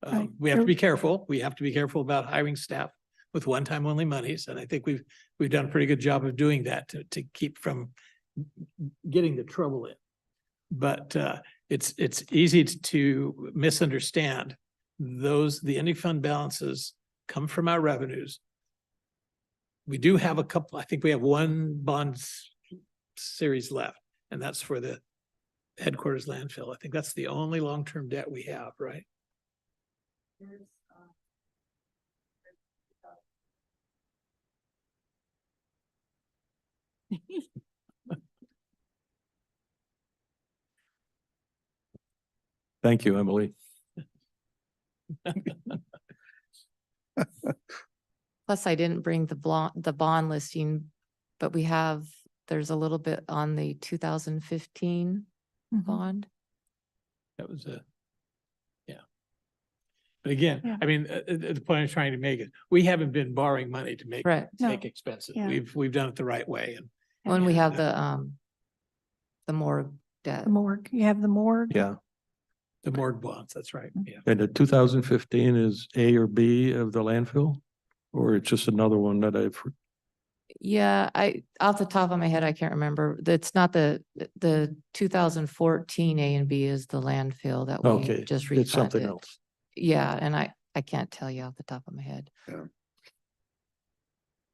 Right. We have to be careful. We have to be careful about hiring staff with one-time only monies. And I think we've done a pretty good job of doing that to keep from getting the trouble in. But it's easy to misunderstand the ending fund balances come from our revenues. We do have a couple, I think we have one bond series left, and that's for the headquarters landfill. I think that's the only long-term debt we have, right? Thank you, Emily. Plus, I didn't bring the bond listing, but there's a little bit on the 2015 Mhm. bond. That was yeah. But again, Yeah. I mean, the point I'm trying to make is, we haven't been borrowing money to make, Correct. make No. expenses. Yeah. We've done it the right way, and When we have Yeah. the morgue debt. The morgue, you have the morgue. Yeah. the morgue bonds, that's right, yeah. And the 2015 is A or B of the landfill? Or it's just another one that I've, Yeah, off the top of my head, I can't remember. It's not the 2014 A and B is the landfill that we okay, just it's something refunded. else. Yeah, and I can't tell you off the top of my head.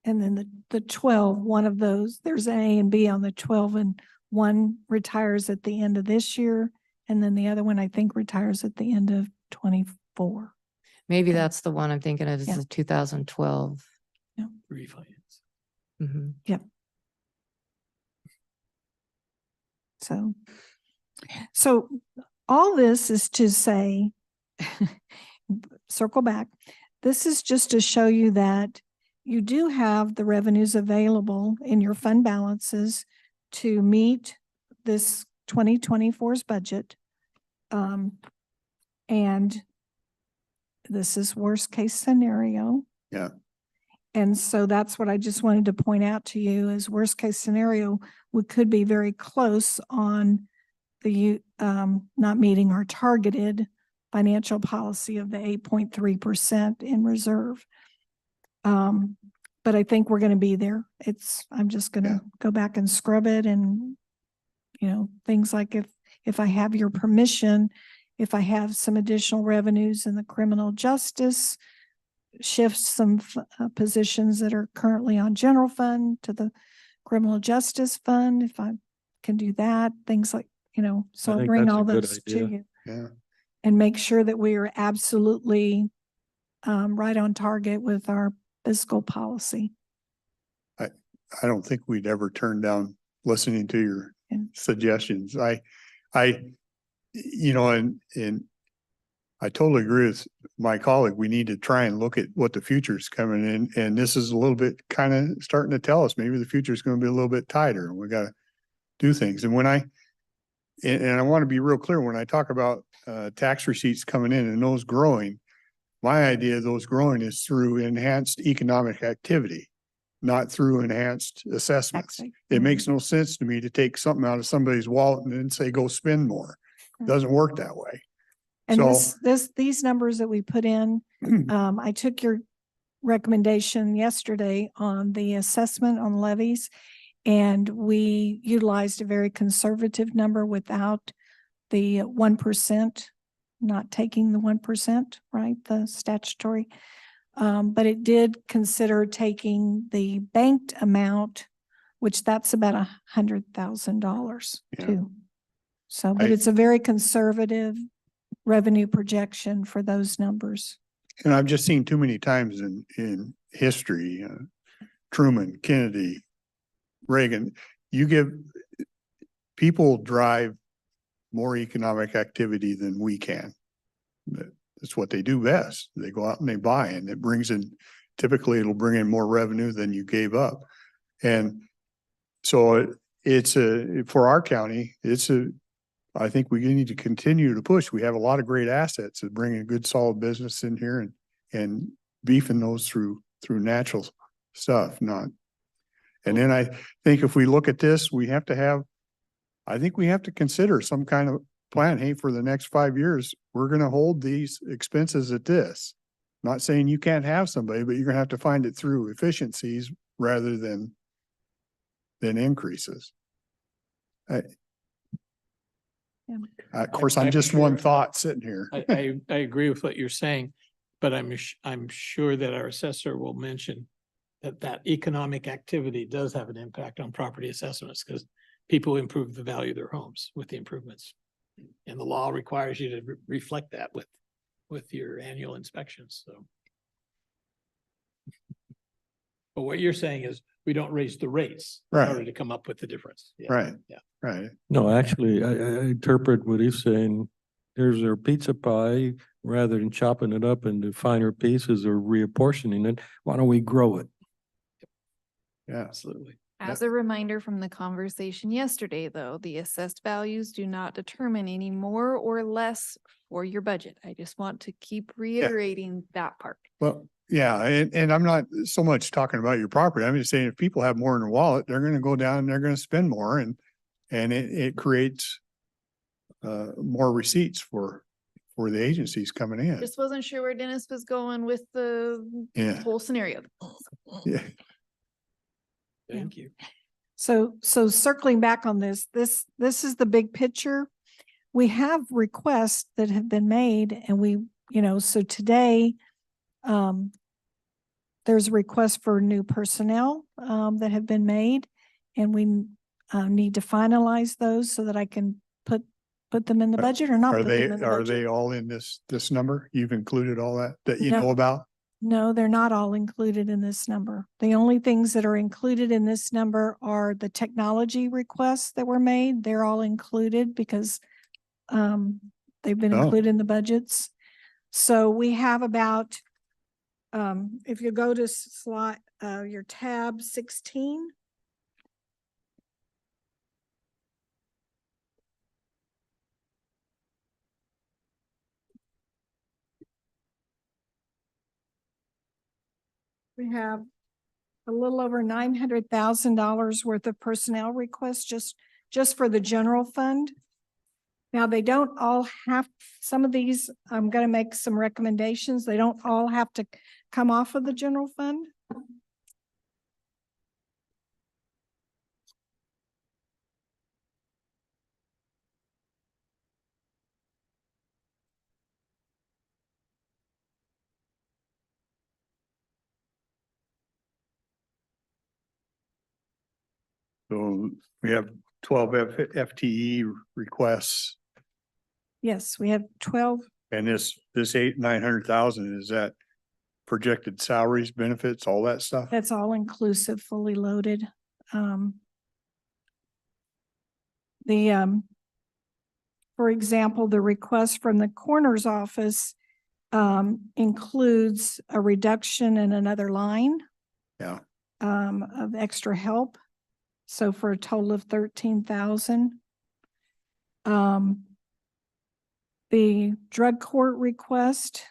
And then the 12, one of those, there's an A and B on the 12, and one retires at the end of this year. And then the other one, I think, retires at the end of 24. Maybe Okay. that's the one I'm thinking of, is Yeah. the 2012. Refinance. Mhm. So all this is to say, circle back, this is just to show you that you do have the revenues available in your fund balances to meet this 2024's budget. And this is worst case scenario. Yeah. And so that's what I just wanted to point out to you is worst case scenario, we could be very close on the not meeting our targeted financial policy of the 8.3% in reserve. But I think we're going to be there. I'm just going to go back and scrub it, and things like if I have your permission, if I have some additional revenues in the criminal justice, shift some positions that are currently on general fund to the criminal justice fund, if I can do that, things like, so I I'll think bring that's a all good those to idea. you. Yeah. And make sure that we are absolutely right on target with our fiscal policy. I don't think we'd ever turn down listening to your Yeah. suggestions. And I totally agree with my colleague. We need to try and look at what the future's coming in. And this is a little bit kind of starting to tell us maybe the future is going to be a little bit tighter, and we got to do things. And and I want to be real clear, when I talk about tax receipts coming in and those growing, my idea of those growing is through enhanced economic activity, not through enhanced assessments. Taxing. It makes no sense to me to take something out of somebody's wallet and then say, go spend more. Right. Doesn't work that way. And So- these numbers that we put in, I took your recommendation yesterday on the assessment on levies, and we utilized a very conservative number without the 1%, not taking the 1%, right? The statutory. But it did consider taking the banked amount, which that's about $100,000 Yeah. too. So, but I- it's a very conservative revenue projection for those numbers. And I've just seen too many times in history, Truman, Kennedy, Reagan, people drive more economic activity than we can. That's what they do best. They go out and they buy, and it brings in, typically it'll bring in more revenue than you gave up. And so for our county, I think we need to continue to push. We have a lot of great assets of bringing good solid business in here and beefing those through natural stuff, not. And then I think if we look at this, I think we have to consider some kind of plan. Hey, for the next 5 years, we're going to hold these expenses at this. Not saying you can't have somebody, but you're going to have to find it through efficiencies rather than increases. Of course, I'm just one thought sitting here. I agree with what you're saying, but I'm sure that our assessor will mention that economic activity does have an impact on property assessments, because people improve the value of their homes with the improvements. And the law requires you to reflect that with your annual inspections, so. But what you're saying is we don't raise the rates in Right. order to come up with the difference. Yeah. Right. Yeah. Right. No, actually, I interpret what he's saying. There's our pizza pie, rather than chopping it up into finer pieces or reapportioning it, why don't we grow it? Yeah. Absolutely. As a reminder from the conversation yesterday, though, the assessed values do not determine any more or less for your budget. I just want to keep reiterating that part. Well, yeah, and I'm not so much talking about your property. I'm just saying if people have more in their wallet, they're gonna go down and they're gonna spend more and it creates more receipts for the agencies coming in. Just wasn't sure where Dennis was going with the Yeah. whole scenario. Yeah. Thank you. So circling back on this is the big picture. We have requests that have been made and we, so today, there's a request for new personnel, that have been made and we, need to finalize those so that I can put them in the budget or not Are put them in the are budget. they all in this number? You've included all that you No. know about? No, they're not all included in this number. The only things that are included in this number are the technology requests that were made. They're all included because they've been Oh. included in the budgets. So we have about, if you go to slide, your tab 16. We have a little over $900,000 worth of personnel requests just for the general fund. Now, they don't all have, some of these, I'm going to make some recommendations. They don't all have to come off of the general fund. So we have 12 FTE requests Yes, we have 12. and this 900,000, is that projected salaries, benefits, all that stuff? That's all inclusive, fully loaded. For example, the request from the coroner's office includes a reduction in another line. Yeah. Of extra help. So for a total of 13,000. The drug court request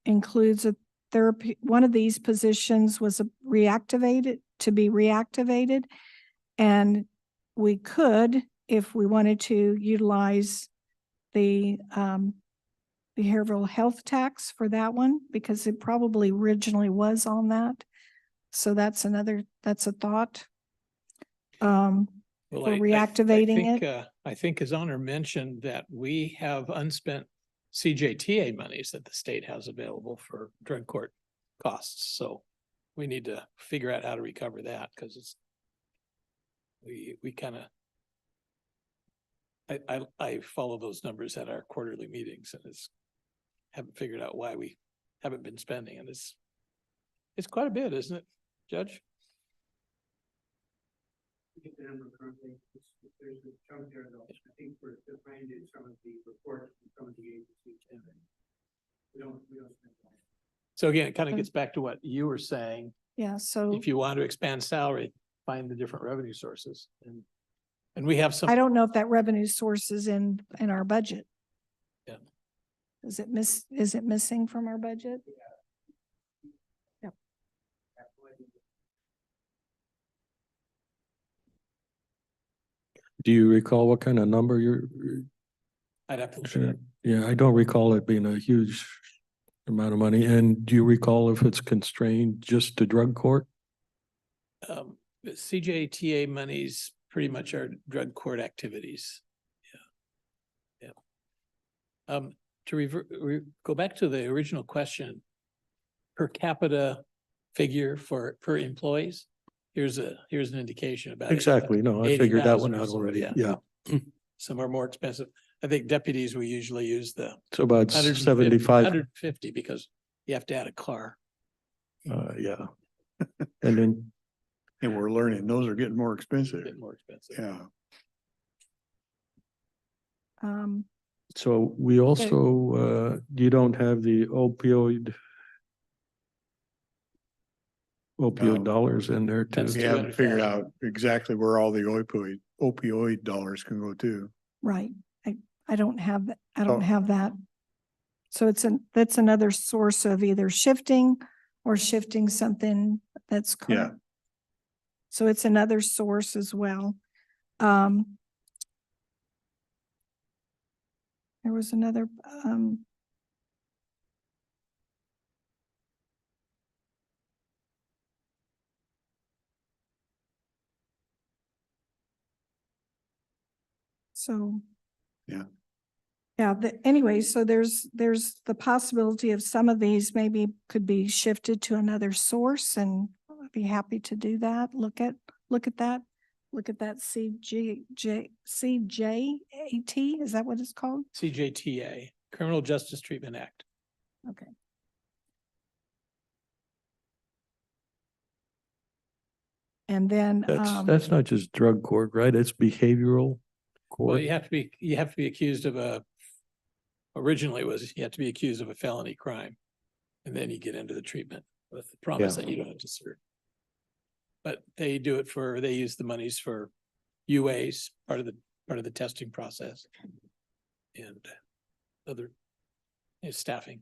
includes a therapy. One of these positions was to be reactivated. And we could, if we wanted to, utilize the behavioral health tax for that one because it probably originally was on that. So that's a thought. Well, For reactivating I think his honor mentioned that we have unspent CJTA monies that the state has available for drug court costs. So we need to figure out how to recover that because we kind of, I follow those numbers at our quarterly meetings and haven't figured out why we haven't been spending, and it's quite a bit, isn't it, Judge? There's a chunk there though. I think we're defined in some of the reports from some of the agencies. We don't spend that. So again, it kind of gets back to what you were saying. Yeah, so If you want to expand salary, find the different revenue sources and we have some. I don't know if that revenue source is in our budget. Yeah. Is it missing from our budget? Yep. Do you recall what kind of number I'd have to look it up. Yeah, I don't recall it being a huge amount of money. And do you recall if it's constrained just to drug court? The CJTA monies pretty much are drug court activities. Yeah. To go back to the original question, per capita figure per employees, here's an indication about it. Exactly. No, I figured that one 80,000 or out so, already. yeah. Yeah. Some are more expensive. I think deputies, we usually use the So about 75. 150 because you have to add a car. Yeah. And then, And we're learning, those are getting more expensive. Bit more expensive. Yeah. so we also, you don't have the opioid No. dollars in there too. That's We haven't figured 200,000. out exactly where all the opioid dollars can go to. Right. I don't have, I don't Oh. have that. So that's another source of either shifting or shifting something that's current. So it's another source as well. There was another, so. Yeah. Yeah, anyway, so there's the possibility of some of these maybe could be shifted to another source, and I'd be happy to do that. Look at that. Look at that CJAT, is that what it's called? CJTA, Criminal Justice Treatment Act. Okay. And then, That's not just drug court, right? It's behavioral Well, court. you have to be accused of originally you have to be accused of a felony crime. And then you get into the treatment with the promise that you don't have to serve. But they use the monies for UAs, part of the testing process. And other staffing.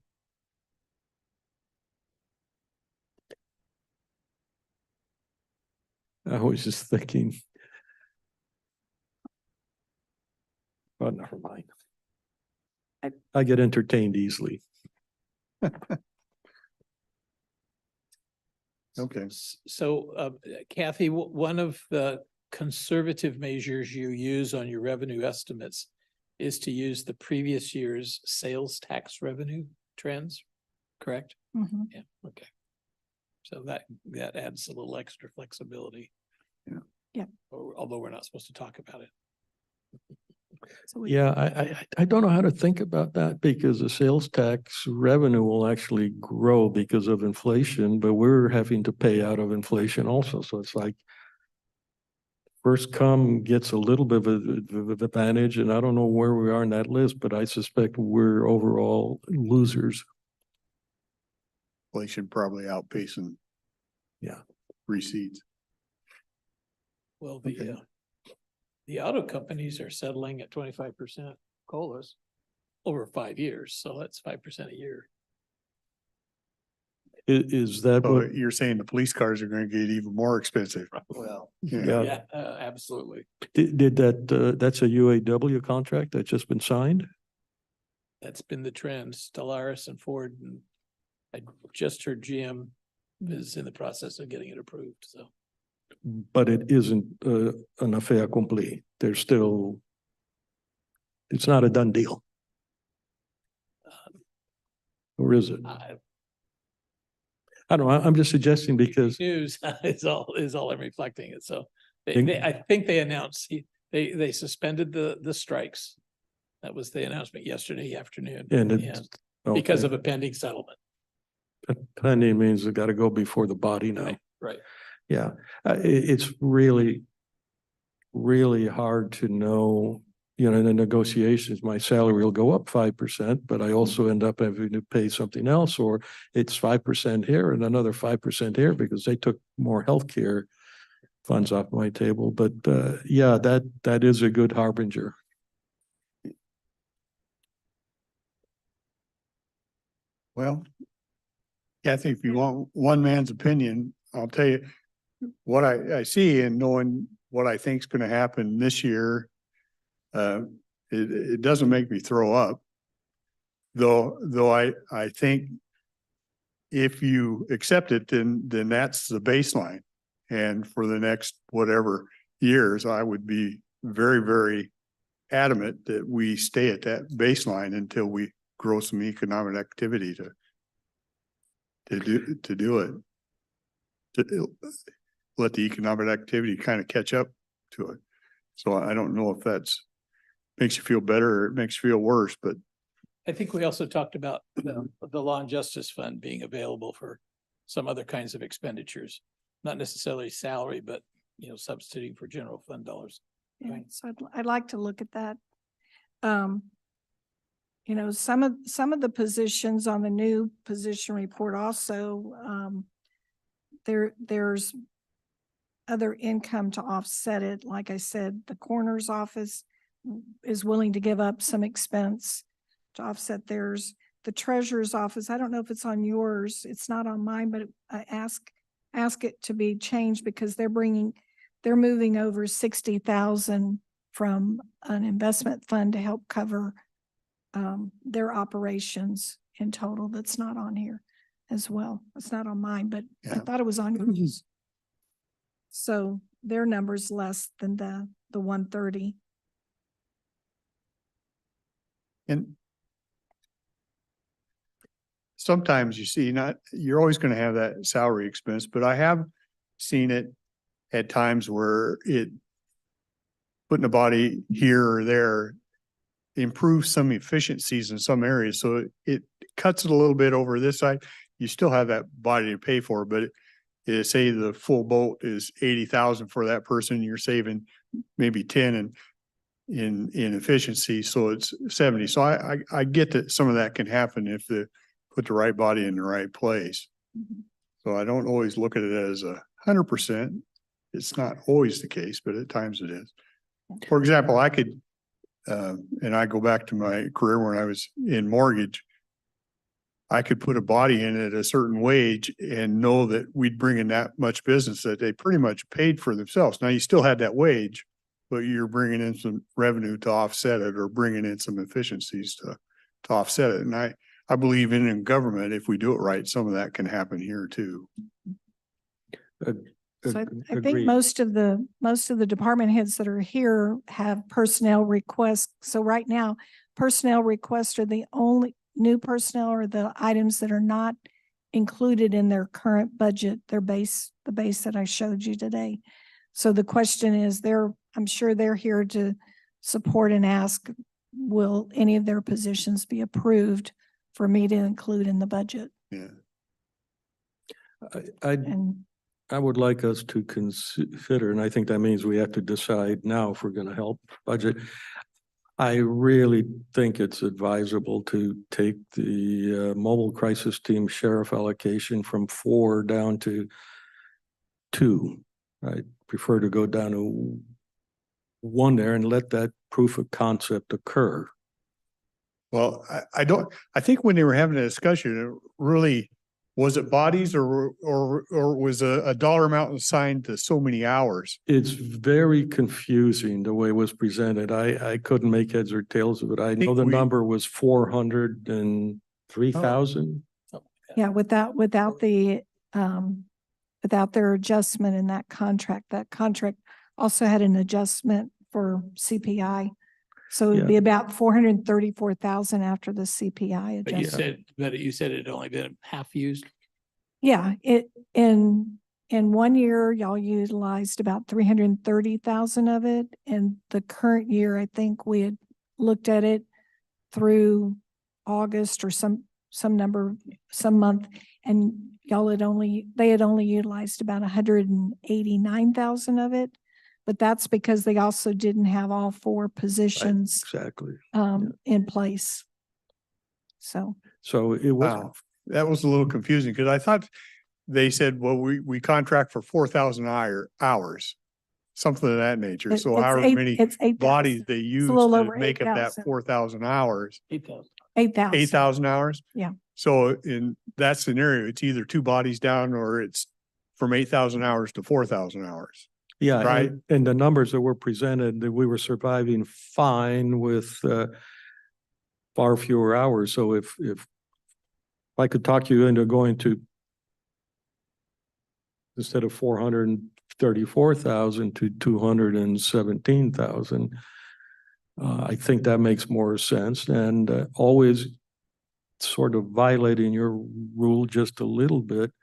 I was just thinking. Oh, never mind. I get entertained easily. Okay. So Kathy, one of the conservative measures you use on your revenue estimates is to use the previous year's sales tax revenue trends, correct? mhm. Yeah, okay. So that adds a little extra flexibility. Yeah. Yeah. Although we're not supposed to talk about it. So Yeah, I don't know how to think about that because the sales tax revenue will actually grow because of inflation, but we're having to pay out of inflation also. So it's like first come gets a little bit of advantage, and I don't know where we are in that list, but I suspect we're overall losers. Inflation probably outpacing. Yeah. Receipts. Well, Okay. The auto companies are settling at 25% COLAs over 5 years, so that's 5% a year. Is that So what, you're saying the police cars are gonna get even more expensive? Well, Yeah. yeah, absolutely. did that, that's a UAW contract that's just been signed? That's been the trend. Stellaris and Ford, and I just heard GM is in the process of getting it approved, so. But it isn't an fait accompli. There's still, it's not a done deal. Or is it? I don't know. I'm just suggesting because News is all I'm reflecting it. So Think- I think they announced, they suspended the strikes. That was the announcement yesterday afternoon. And And it's because okay. of a pending settlement. Pending means it got to go before the body now. Right. Yeah, it's really, really hard to know, you know, in the negotiations, my salary will go up 5%, but I also end up having to pay something else, or it's 5% here and another 5% here because they took more healthcare funds off my table. But yeah, that is a good harbinger. Well, Kathy, if you want one man's opinion, I'll tell you what I see and knowing what I think is going to happen this year. It doesn't make me throw up. Though I think if you accept it, then that's the baseline. And for the next whatever years, I would be very, very adamant that we stay at that baseline until we grow some economic activity to do it. To let the economic activity kind of catch up to it. So I don't know if that's makes you feel better or it makes you feel worse, but I think we also talked about the Law and Justice Fund being available for some other kinds of expenditures. not necessarily salary, but, substituting for general fund dollars. Yeah, Right. so I'd like to look at that. Some of the positions on the new position report also, there's other income to offset it. Like I said, the coroner's office is willing to give up some expense to offset theirs. The treasurer's office, I don't know if it's on yours, it's not on mine, but I ask it to be changed because they're moving over 60,000 from an investment fund to help cover their operations in total. That's not on here as well. It's not on mine, but I Yeah. thought it was on yours. So their number's less than the 130. And sometimes you see you're always going to have that salary expense, but I have seen it at times where putting a body here or there improves some efficiencies in some areas. So it cuts it a little bit over this side. You still have that body to pay for, but say the full boat is 80,000 for that person, you're saving maybe 10 in efficiency. So it's 70. So I get that some of that can happen if put the right body in the right place. Mm-hmm. So I don't always look at it as 100%. It's not always the case, but at times it is. For example, I could, and I go back to my career when I was in mortgage, I could put a body in at a certain wage and know that we'd bring in that much business that they pretty much paid for themselves. Now you still had that wage, but you're bringing in some revenue to offset it or bringing in some efficiencies to offset it. And I believe in government, if we do it right, some of that can happen here too. So I think most of the department heads that are here have personnel requests. So right now, personnel requests are the only new personnel or the items that are not included in their current budget, the base that I showed you today. So the question is, I'm sure they're here to support and ask, will any of their positions be approved for me to include in the budget? Yeah. I would like us to consider, and I think that means we have to decide now if we're going to help budget. I really think it's advisable to take the mobile crisis team sheriff allocation from 4 down to 2. I prefer to go down to 1 there and let that proof of concept occur. Well, I think when they were having a discussion, it really, was it bodies or was a dollar amount assigned to so many hours? It's very confusing the way it was presented. I couldn't make heads or tails of it. I know the number was 403,000. Yeah, without their adjustment in that contract also had an adjustment for CPI. So it'd be about 434,000 after the CPI adjustment. But you said it had only been half used. Yeah, in 1 year, y'all utilized about 330,000 of it. And the current year, I think we had looked at it through August or some month, and they had only utilized about 189,000 of it. But that's because they also didn't have all 4 positions in place. So it was. Wow, that was a little confusing because I thought they said, well, we contract for 4,000 hours, something of that nature. So however many bodies they use to make up that 4,000 hours. 8,000 hours. Yeah. So in that scenario, it's either 2 bodies down or it's from 8,000 hours to 4,000 hours. Yeah, right. And the numbers that were presented, that we were surviving fine with far fewer hours. So if I could talk you into going to, instead of 434,000 to 217,000, I think that makes more sense. And always sort of violating your rule just a little bit.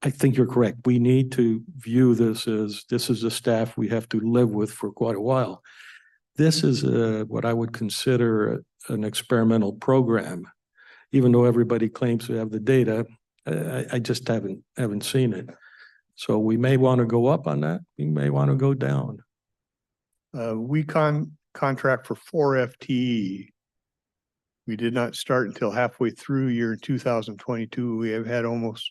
I think you're correct. We need to view this as a staff we have to live with for quite a while. This is what I would consider an experimental program. Even though everybody claims to have the data, I just haven't seen it. So we may want to go up on that. We may want to go down. We contract for 4 FTE. We did not start until halfway through year 2022. We have had almost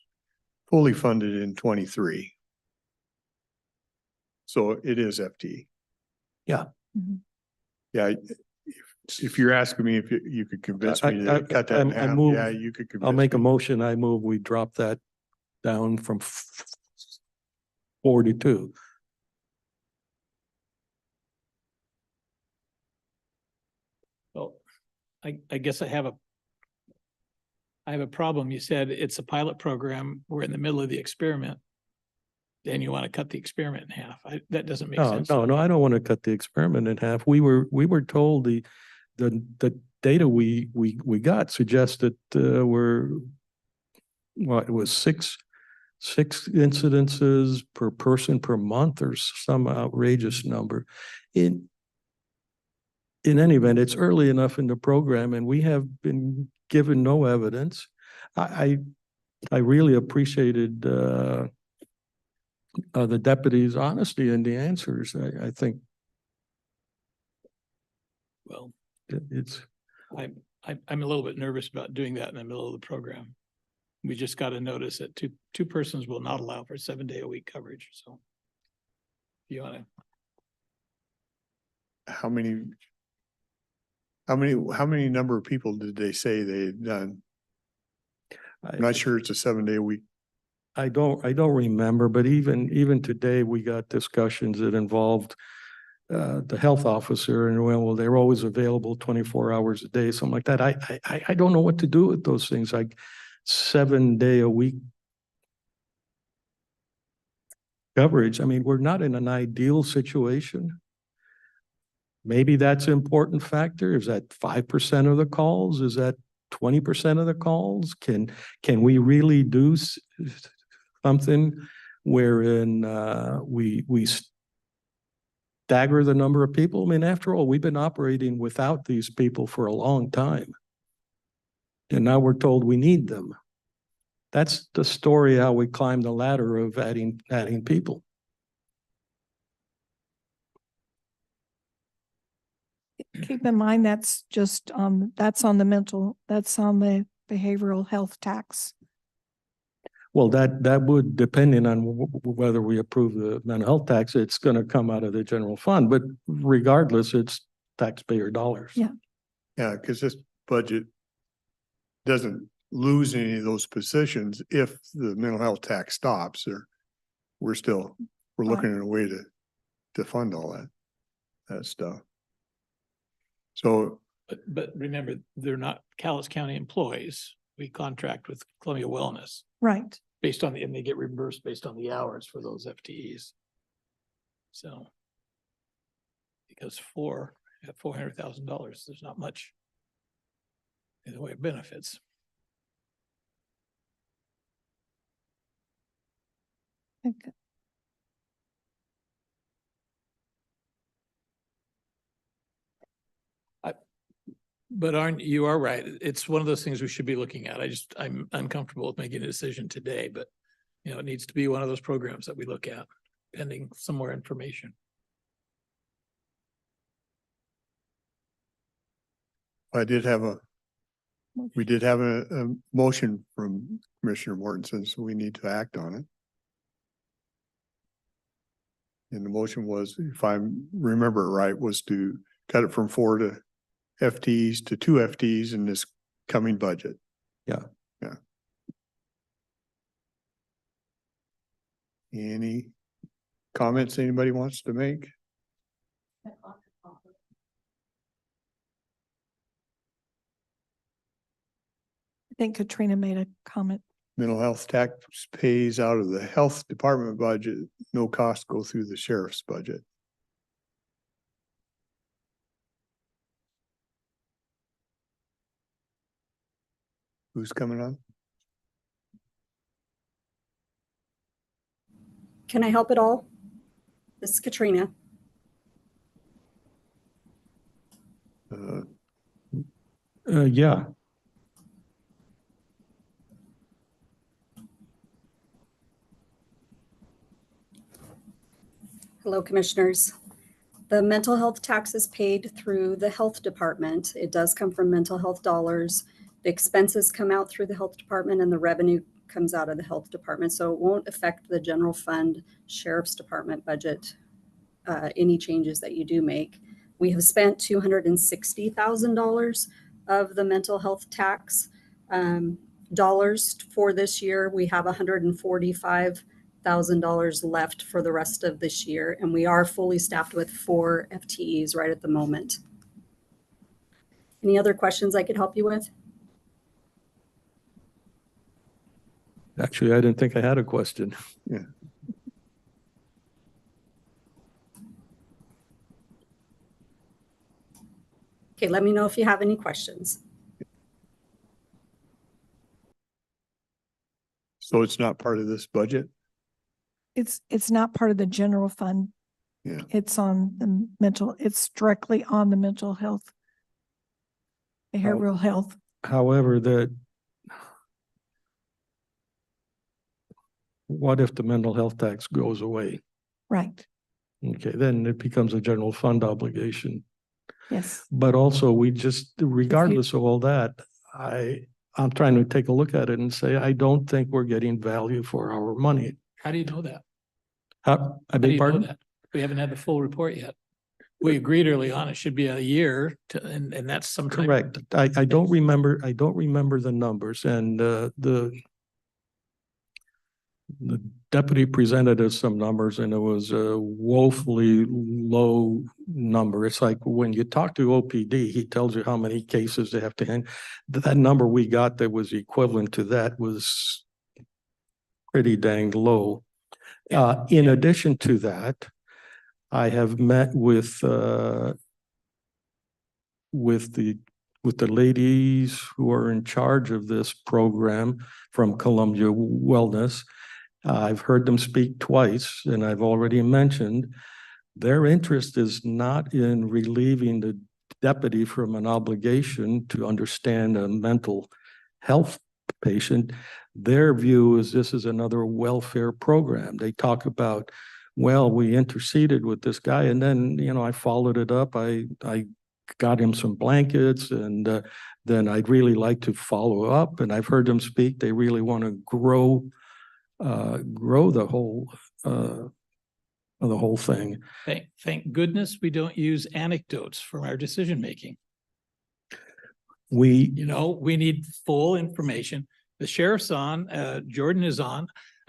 fully funded in 23. So it is FTE. Yeah. Yeah. If you're asking me if you could convince me to cut that in I half, move- yeah, you could convince I'll make a me. motion. I move we drop that down from 42. Well, I guess I have a problem. You said it's a pilot program. We're in the middle of the experiment. Then you want to cut the experiment in half. That doesn't make sense. No, I don't want to cut the experiment in half. We were told the data we got suggested it was six incidences per person per month or some outrageous number. In any event, it's early enough in the program and we have been given no evidence. I really appreciated the deputy's honesty in the answers. I think Well, it's. I'm a little bit nervous about doing that in the middle of the program. We just got a notice that two persons will not allow for 7-day-a-week coverage. So if you want to. How many number of people did they say they had done? I'm not sure it's a 7-day a week. I don't remember, but even today we got discussions that involved the health officer and well, they're always available 24 hours a day, something like that. I don't know what to do with those things, like 7-day a week coverage. I mean, we're not in an ideal situation. Maybe that's an important factor. Is that 5% of the calls? Is that 20% of the calls? Can we really do something wherein we stagger the number of people? I mean, after all, we've been operating without these people for a long time. And now we're told we need them. That's the story how we climb the ladder of adding people. Keep in mind, that's just, that's on the behavioral health tax. Well, that would, depending on whether we approve the mental health tax, it's going to come out of the general fund, but regardless, it's taxpayer dollars. Yeah. Yeah, because this budget doesn't lose any of those positions if the mental health tax stops, or we're looking at a way to fund all that stuff. So, But remember, they're not Cowlitz County employees. We contract with Columbia Wellness Right. based on and they get reimbursed based on the hours for those FTEs. So because at $400,000, there's not much in the way of benefits. Okay. But you are right. It's one of those things we should be looking at. I'm uncomfortable with making a decision today, but it needs to be one of those programs that we look at pending some more information. we did have a motion from Commissioner Mortensen, so we need to act on it. And the motion was, if I remember it right, was to cut it from 4 FTEs to 2 FTEs in this coming budget. Yeah. Yeah. Any comments anybody wants to make? I think Katrina made a comment. Mental health tax pays out of the health department budget, no cost go through the sheriff's budget. Who's coming on? Can I help at all? This is Katrina. Yeah. Hello, Commissioners. The mental health tax is paid through the health department. It does come from mental health dollars. The expenses come out through the health department and the revenue comes out of the health department. So it won't affect the general fund sheriff's department budget, any changes that you do make. We have spent $260,000 of the mental health tax dollars for this year. We have $145,000 left for the rest of this year, and we are fully staffed with 4 FTEs right at the moment. Any other questions I could help you with? Actually, I didn't think I had a question. Yeah. Okay, let me know if you have any questions. So it's not part of this budget? It's not part of the general fund. Yeah. It's on the it's directly on the mental health, behavioral health. However, what if the mental health tax goes away? Right. Okay, then it becomes a general fund obligation. Yes. But also regardless of all that, I'm trying to take a look at it and say, I don't think we're getting value for our money. How do you know that? I How do beg you know pardon? that? We haven't had the full report yet. We agreed early on, it should be a year and that's sometime. Correct. I don't remember the numbers, and the deputy presented us some numbers and it was a woefully low number. It's like when you talk to OPD, he tells you how many cases they have to handle. That number we got that was equivalent to that was pretty dang low. In addition to that, I have met with the ladies who are in charge of this program from Columbia Wellness. I've heard them speak twice, and I've already mentioned their interest is not in relieving the deputy from an obligation to understand a mental health patient. Their view is this is another welfare program. They talk about, well, we interceded with this guy, and then, I followed it up. I got him some blankets, and then I'd really like to follow up. And I've heard them speak. They really want to grow the whole thing. Thank goodness we don't use anecdotes for our decision making. We need full information. The sheriff's on, Jordan is on.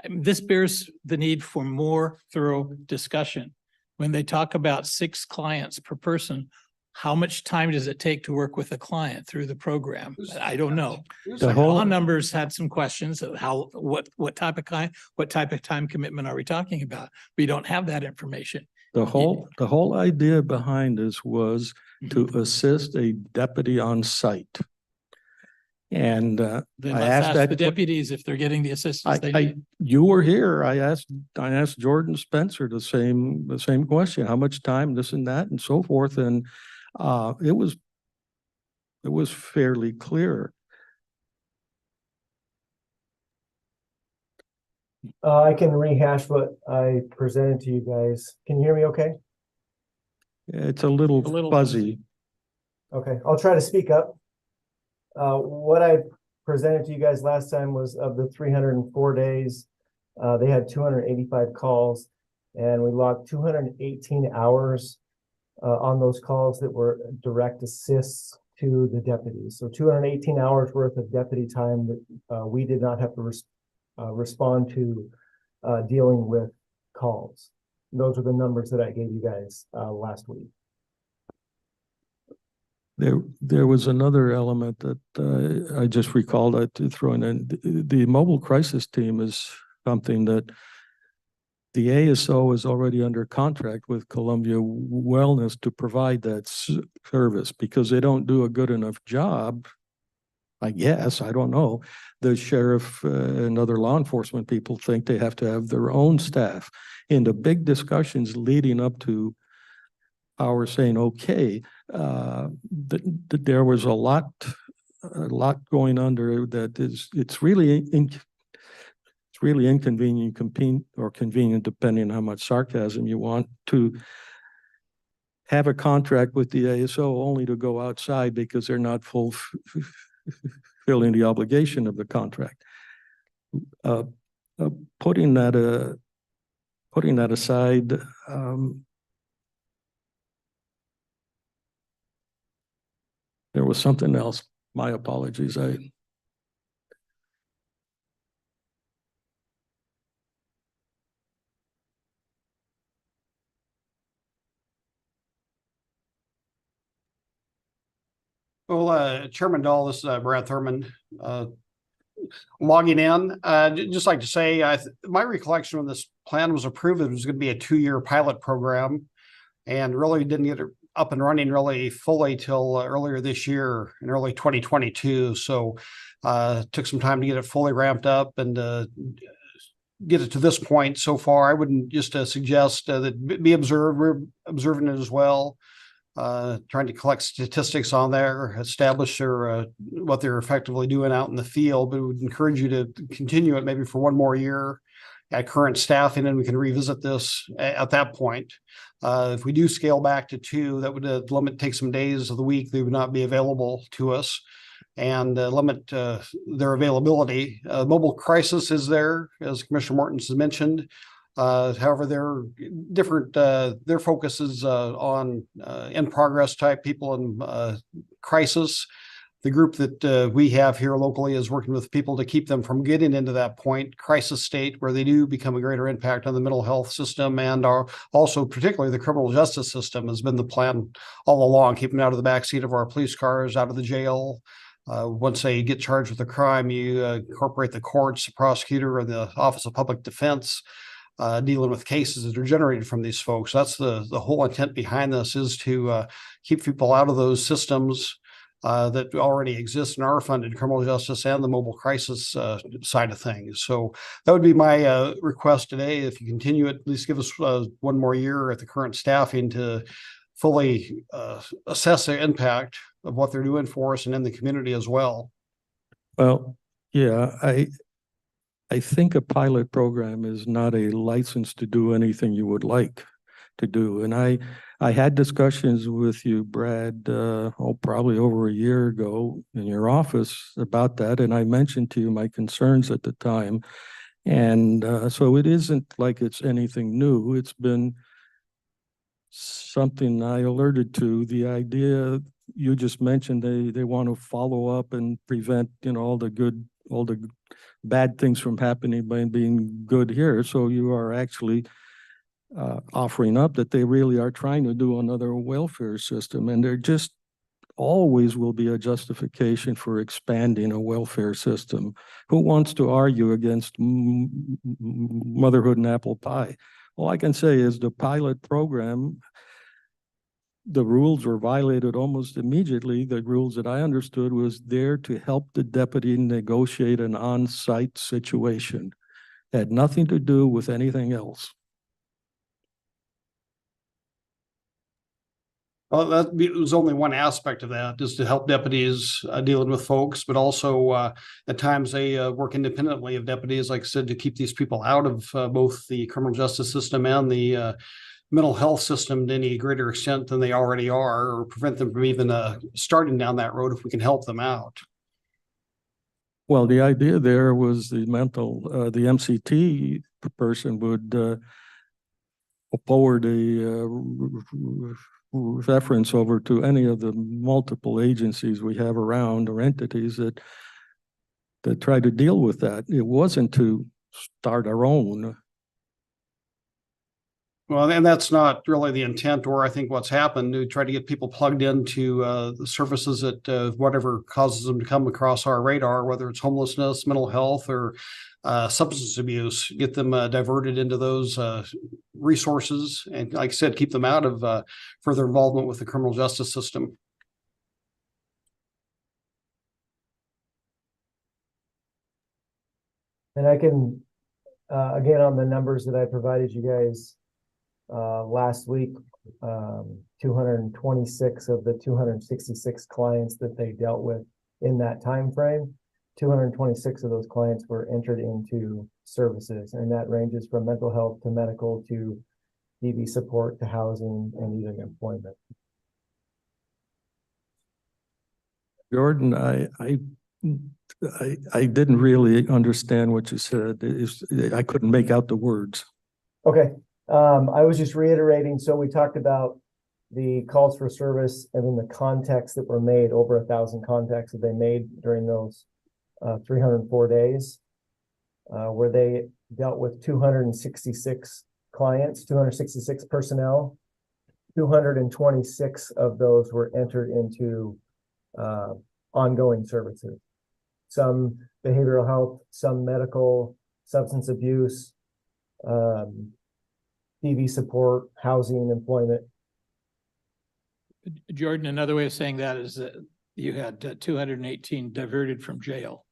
This bears the need for more thorough discussion. When they talk about 6 clients per person, how much time does it take to work with a client through the program? I don't know. The whole Raw numbers had some questions of what type of time commitment are we talking about? We don't have that information. the whole idea behind this was to assist a deputy on site. And Then I let's asked ask the deputies if they're getting the assistance they need. you were here. I asked Jordan Spencer the same question. How much time, this and that, and so forth. And it was fairly clear. I can rehash what I presented to you guys. Can you hear me okay? It's a little fuzzy. Okay, I'll try to speak up. What I presented to you guys last time was of the 304 days, they had 285 calls, and we logged 218 hours on those calls that were direct assists to the deputies. So 218 hours worth of deputy time that we did not have to respond to dealing with calls. Those are the numbers that I gave you guys last week. There was another element that I just recalled to throw in. The mobile crisis team is something that the ASO is already under contract with Columbia Wellness to provide that service because they don't do a good enough job. I guess, I don't know. The sheriff and other law enforcement people think they have to have their own staff. In the big discussions leading up to our saying, okay, there was a lot going under that it's really really inconvenient, or convenient, depending on how much sarcasm you want, to have a contract with the ASO only to go outside because they're not fulfilling the obligation of the contract. Putting that aside, there was something else. My apologies. Well, Chairman Dahl, this is Brad Thurman logging in. Just like to say, my recollection when this plan was approved, it was going to be a 2-year pilot program, and really didn't get it up and running really fully till earlier this year in early 2022. So took some time to get it fully ramped up and get it to this point so far. I wouldn't just suggest that be observed. We're observing it as well. Trying to collect statistics on there, establish what they're effectively doing out in the field, but we would encourage you to continue it maybe for 1 more year at current staffing, and we can revisit this at that point. If we do scale back to 2, that would take some days of the week they would not be available to us, and limit their availability. Mobile crisis is there, as Commissioner Morton has mentioned. However, they're different. Their focus is on in progress type people in crisis. The group that we have here locally is working with people to keep them from getting into that point, crisis state, where they do become a greater impact on the mental health system, and are also particularly the criminal justice system has been the plan all along, keep them out of the backseat of our police cars, out of the jail. Once they get charged with a crime, you incorporate the courts, the prosecutor, and the Office of Public Defense. Dealing with cases that are generated from these folks. That's the whole intent behind this, is to keep people out of those systems that already exist and are funded, criminal justice and the mobile crisis side of things. So that would be my request today. If you continue it, at least give us 1 more year at the current staffing to fully assess the impact of what they're doing for us and in the community as well. Well, yeah, I think a pilot program is not a license to do anything you would like to do. And I had discussions with you, Brad, probably over a year ago in your office about that. And I mentioned to you my concerns at the time. And so it isn't like it's anything new. It's been something I alerted to. The idea you just mentioned, they want to follow up and prevent, all the bad things from happening by being good here. So you are actually offering up that they really are trying to do another welfare system, and there just always will be a justification for expanding a welfare system. Who wants to argue against motherhood and apple pie? All I can say is the pilot program, the rules were violated almost immediately. The rules that I understood was there to help the deputy negotiate an on-site situation. It had nothing to do with anything else. Well, that was only one aspect of that, is to help deputies dealing with folks, but also at times they work independently of deputies, like I said, to keep these people out of both the criminal justice system and the mental health system to any greater extent than they already are, or prevent them from even starting down that road if we can help them out. Well, the idea there was the MCT person would forward a reference over to any of the multiple agencies we have around, or entities that try to deal with that. It wasn't to start our own. Well, and that's not really the intent, or I think what's happened, to try to get people plugged into the services that whatever causes them to come across our radar, whether it's homelessness, mental health, or substance abuse, get them diverted into those resources. And like I said, keep them out of further involvement with the criminal justice system. And I can, again, on the numbers that I provided you guys last week, 226 of the 266 clients that they dealt with in that time frame 226 of those clients were entered into services, and that ranges from mental health to medical to EV support to housing and even employment. Jordan, I didn't really understand what you said. I couldn't make out the words. Okay, I was just reiterating, so we talked about the calls for service and then the contacts that were made, over 1,000 contacts that they made during those 304 days, where they dealt with 266 clients, 266 personnel. 226 of those were entered into ongoing services. Some behavioral health, some medical, substance abuse, EV support, housing, employment. Jordan, another way of saying that is that you had 218 diverted from jail.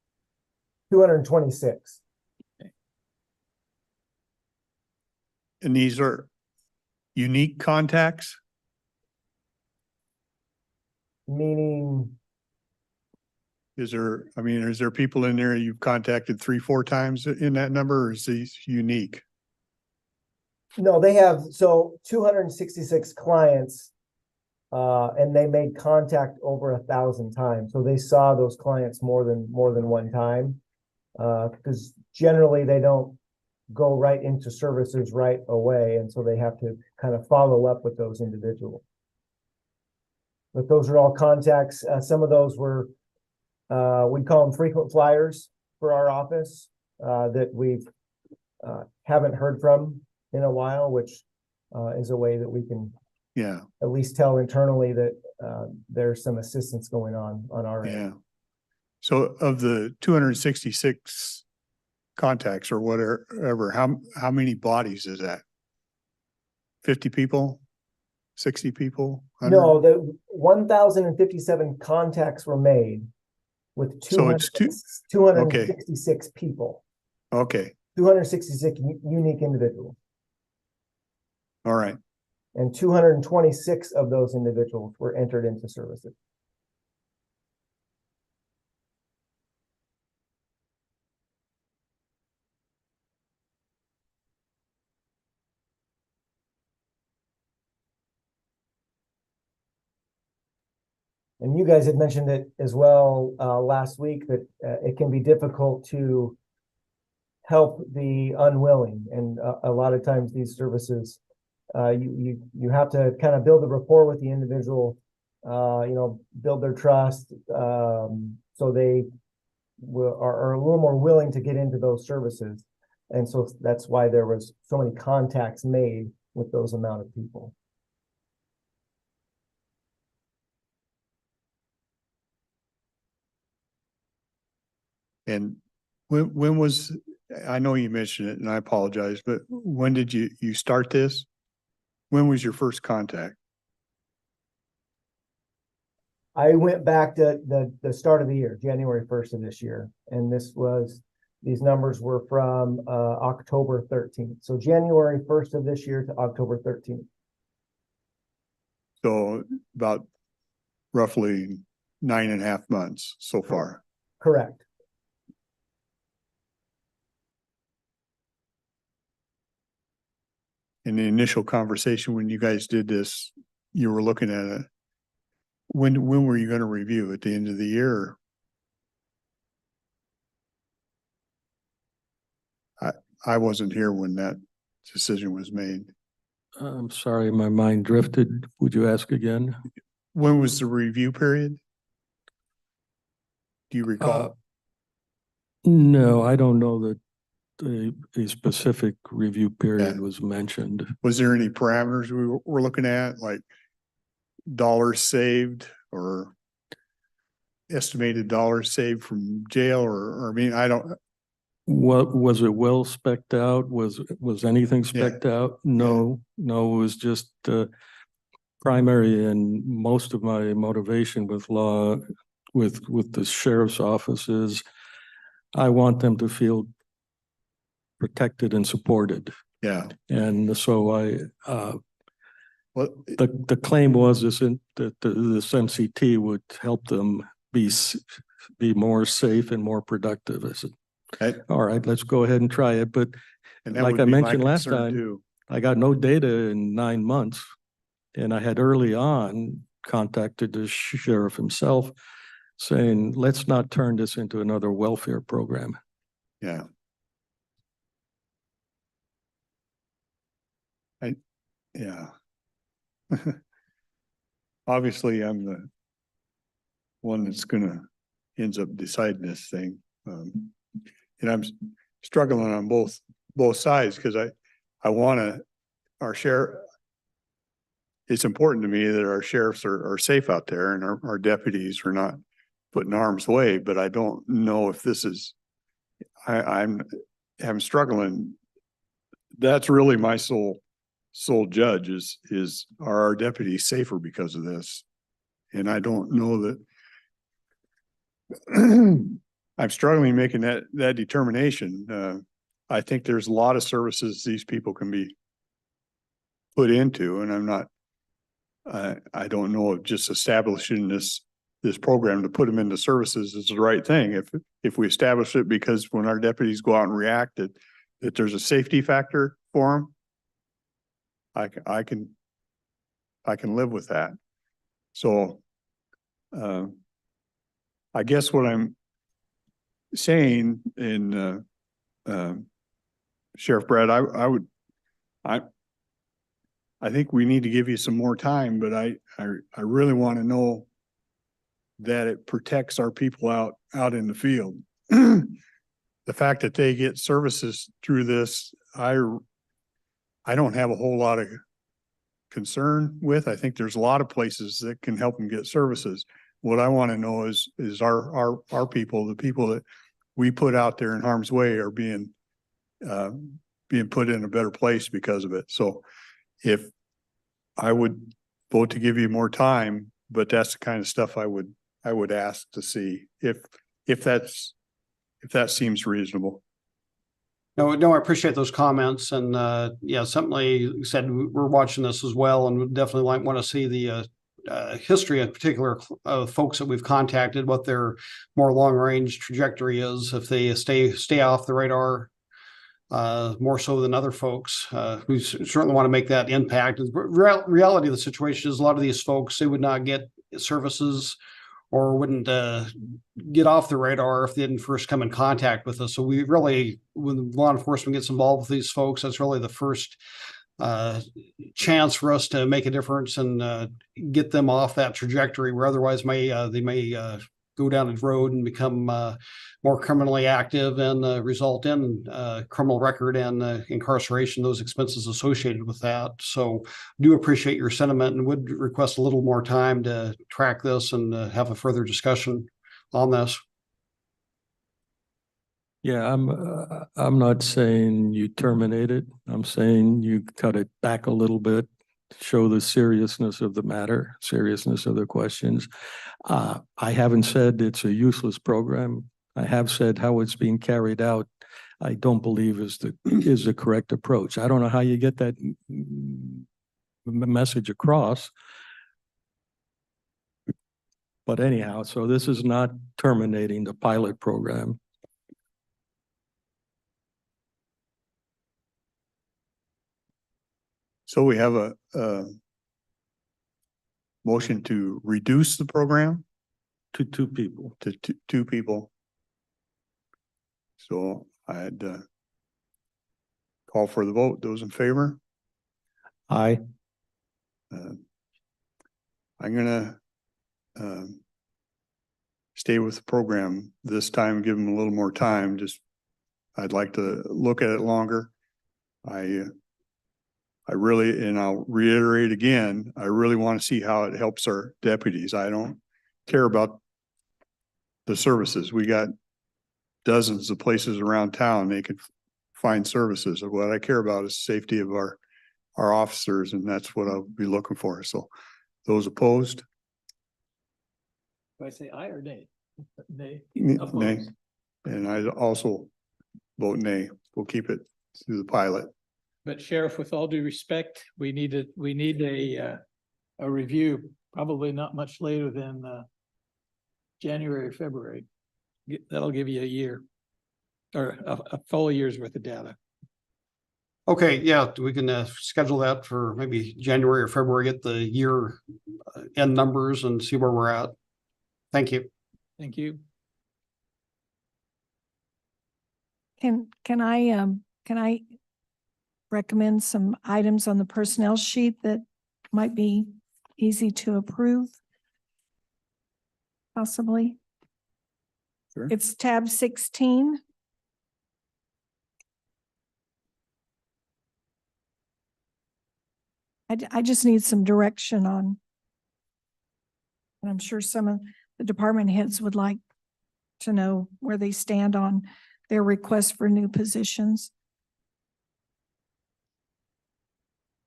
226. And these are unique contacts? Meaning, Is there people in there you've contacted 3-4 times in that number, or is these unique? no, they have, so 266 clients, and they made contact over 1,000 times. So they saw those clients more than one time. Because generally they don't go right into services right away. And so they have to kind of follow up with those individuals. But those are all contacts. Some of those were, we call them frequent flyers for our office, that we've haven't heard from in a while, which is a way that we can at least tell internally that there's some assistance going on our end. Yeah. So of the 266 contacts or whatever, how many bodies is that? 50 people? 60 people? 100? No, the 1,057 contacts were made with 266 people. Okay. 266 unique individuals. All right. And 226 of those individuals were entered into services. And you guys had mentioned it as well last week, that it can be difficult to help the unwilling. And a lot of times these services, you have to kind of build a rapport with the individual, build their trust, so they are a little more willing to get into those services. And so that's why there was so many contacts made with those amount of people. And when was, I know you mentioned it and I apologize, but when did you start this? When was your first contact? I went back to the start of the year, January 1st of this year. And these numbers were from October 13th. So January 1st of this year to October 13th. So about roughly 9.5 months so far. Correct. In the initial conversation, when you guys did this, you were looking at it. When were you going to review? At the end of the year? I wasn't here when that decision was made. I'm sorry, my mind drifted. Would you ask again? When was the review period? Do you recall? No, I don't know that a specific review period was mentioned. Was there any parameters we were looking at, like dollars saved or estimated dollars saved from jail, or I mean, I don't. What was it well spec'd out? Was anything spec'd out? No, no, it was just primary, and most of my motivation with law, with the sheriff's office is I want them to feel protected and supported. Yeah. And so the claim was that this MCT would help them be be more safe and more productive. I said, Right. all right, let's go ahead and try it. But And that like would I be my mentioned last concern time, too. I got no data in 9 months. And I had early on contacted the sheriff himself saying, let's not turn this into another welfare program. Yeah. Yeah. Obviously, I'm the one that's ends up deciding this thing. And I'm struggling on both sides because I want our sheriff. It's important to me that our sheriffs are safe out there and our deputies are not put in harm's way, but I don't know if this is, I'm struggling. That's really my sole judge is are our deputies safer because of this? And I don't know that I'm struggling making that determination. I think there's a lot of services these people can be put into, and I'm not, I don't know if just establishing this program to put them into services is the right thing. If we establish it because when our deputies go out and react that there's a safety factor for them, I can live with that. So, I guess what I'm saying in, Sheriff Brad, I think we need to give you some more time, but I really want to know that it protects our people out in the field. The fact that they get services through this, I don't have a whole lot of concern with. I think there's a lot of places that can help them get services. What I want to know is our people, the people that we put out there in harm's way, are being put in a better place because of it. So if I would vote to give you more time, but that's the kind of stuff I would ask to see if that seems reasonable. No, I appreciate those comments, and yeah, something like said, we're watching this as well, and would definitely want to see the history in particular of folks that we've contacted, what their more long range trajectory is, if they stay off the radar more so than other folks. We certainly want to make that impact. The reality of the situation is a lot of these folks, they would not get services or wouldn't get off the radar if they didn't first come in contact with us. So we really, when law enforcement gets involved with these folks, that's really the first chance for us to make a difference and get them off that trajectory where otherwise they may go down the road and become more criminally active and result in criminal record and incarceration, those expenses associated with that. So do appreciate your sentiment and would request a little more time to track this and have a further discussion on this. Yeah, I'm not saying you terminate it. I'm saying you cut it back a little bit, show the seriousness of the matter, seriousness of the questions. I haven't said it's a useless program. I have said how it's being carried out, I don't believe is the correct approach. I don't know how you get that message across. But anyhow, so this is not terminating the pilot program. So we have a motion to reduce the program To two people. to two people. So I'd call for the vote. Those in favor? Aye. I'm gonna stay with the program this time, give them a little more time. I'd like to look at it longer. I really, and I'll reiterate again, I really want to see how it helps our deputies. I don't care about the services. We got dozens of places around town they can find services. What I care about is safety of our officers, and that's what I'll be looking for. So those opposed? Do I say aye or nay? Nay. Nay. And I also vote nay. We'll keep it through the pilot. But Sheriff, with all due respect, we need a review, probably not much later than January or February. That'll give you a year or a full year's worth of data. Okay, yeah, we can schedule that for maybe January or February, get the year end numbers and see where we're at. Thank you. Thank you. Can I recommend some items on the personnel sheet that might be easy to approve? Possibly. Sure. It's tab 16. I just need some direction on, and I'm sure some of the department heads would like to know where they stand on their request for new positions.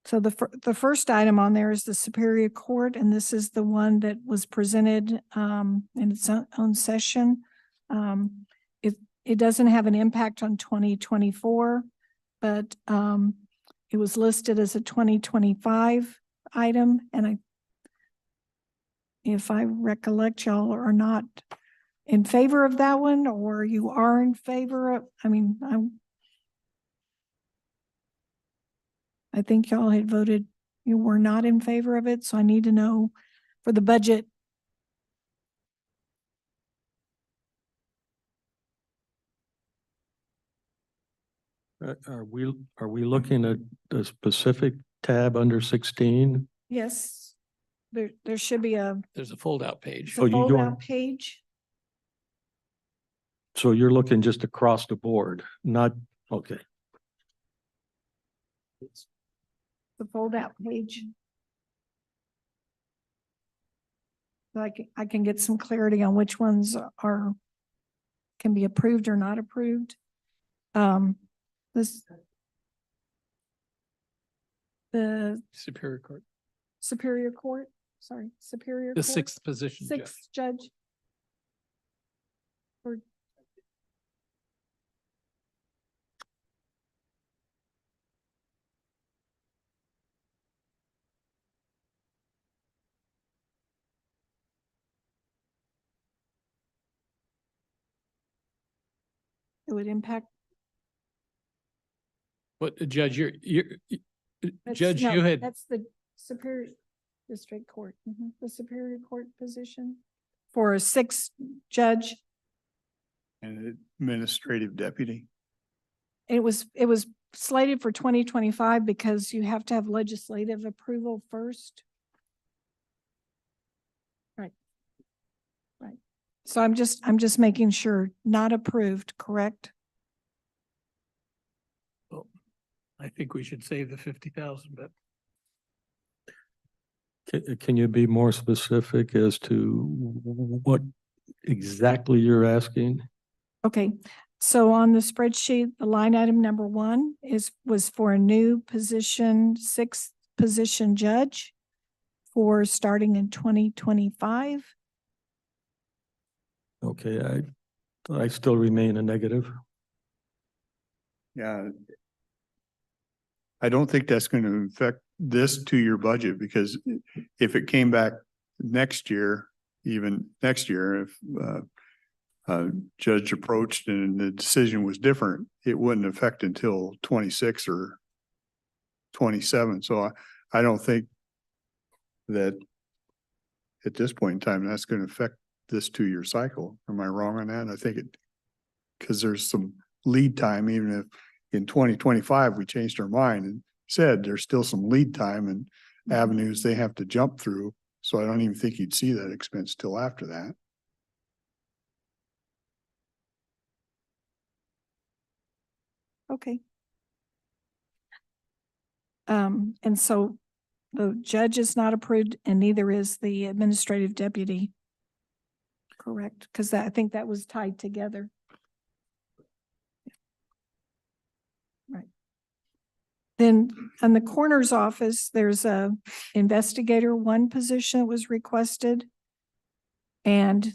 So the first item on there is the Superior Court, and this is the one that was presented in its own session. It doesn't have an impact on 2024, but it was listed as a 2025 item, and if I recollect, y'all are not in favor of that one, or you are in favor of, I think y'all had voted you were not in favor of it, so I need to know for the budget. Are we looking at a specific tab under 16? Yes, there should be There's a fold out page. Oh, you fold doing- out page. So you're looking just across the board, not, okay. The fold out page. I can get some clarity on which ones can be approved or not approved. The Superior Court, Superior Court, sorry, Superior the Court. sixth position judge. Sixth judge. Or it would impact. What Judge, That's- Judge, no, you had, That's the Superior District Court, the Superior Court position for a sixth judge. And administrative deputy. It was slated for 2025 because you have to have legislative approval first. Right. So I'm just making sure, not approved, correct? I think we should save the 50,000, but Can you be more specific as to what exactly you're asking? Okay, so on the spreadsheet, the line item number 1 was for a new position, sixth position judge for starting in 2025. Okay, I still remain a negative. Yeah. I don't think that's going to affect this 2-year budget, because if it came back next year, even next year, if judge approached and the decision was different, it wouldn't affect until 26 or 27. So I don't think that at this point in time, that's going to affect this 2-year cycle. Am I wrong on that? I think because there's some lead time, even if in 2025, we changed our mind and said there's still some lead time and avenues they have to jump through. So I don't even think you'd see that expense till after that. Okay. And so the judge is not approved and neither is the administrative deputy. Correct? Because I think that was tied together. Right. Then on the coroner's office, there's a investigator 1 position that was requested. And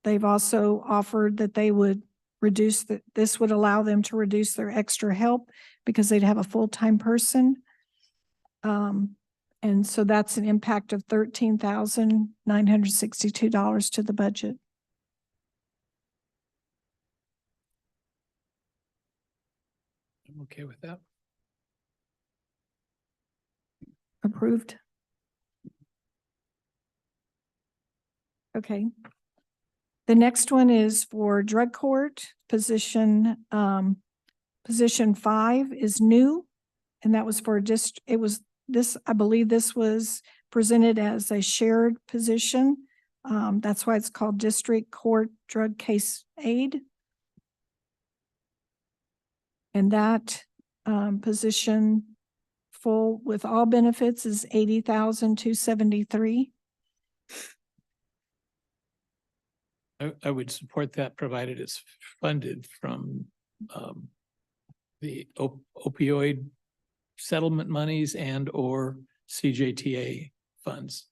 they've also offered that they would reduce this would allow them to reduce their extra help because they'd have a full-time person. And so that's an impact of $13,962 to the budget. I'm okay with that. Approved. Okay. The next one is for drug court, position 5 is new. And that was for I believe this was presented as a shared position. That's why it's called District Court Drug Case Aid. And that position full with all benefits is $80,273. I would support that, provided it's funded from the opioid settlement monies and or CJTA funds.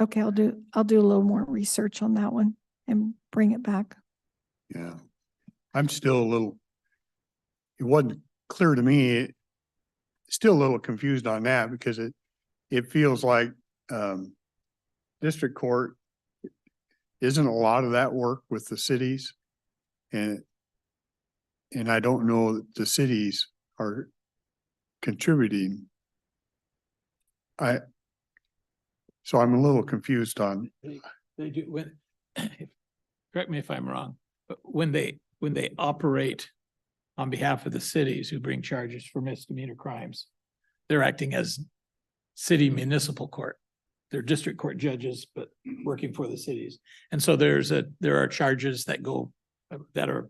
Okay, I'll do a little more research on that one and bring it back. Yeah. I'm still it wasn't clear to me, still a little confused on that because it feels like, district court isn't a lot of that work with the cities. And I don't know that the cities are contributing. So I'm a little confused on. They do when, correct me if I'm wrong, but when they operate on behalf of the cities who bring charges for misdemeanor crimes, they're acting as city municipal court. They're district court judges, but working for the cities. And so there are charges that go, that are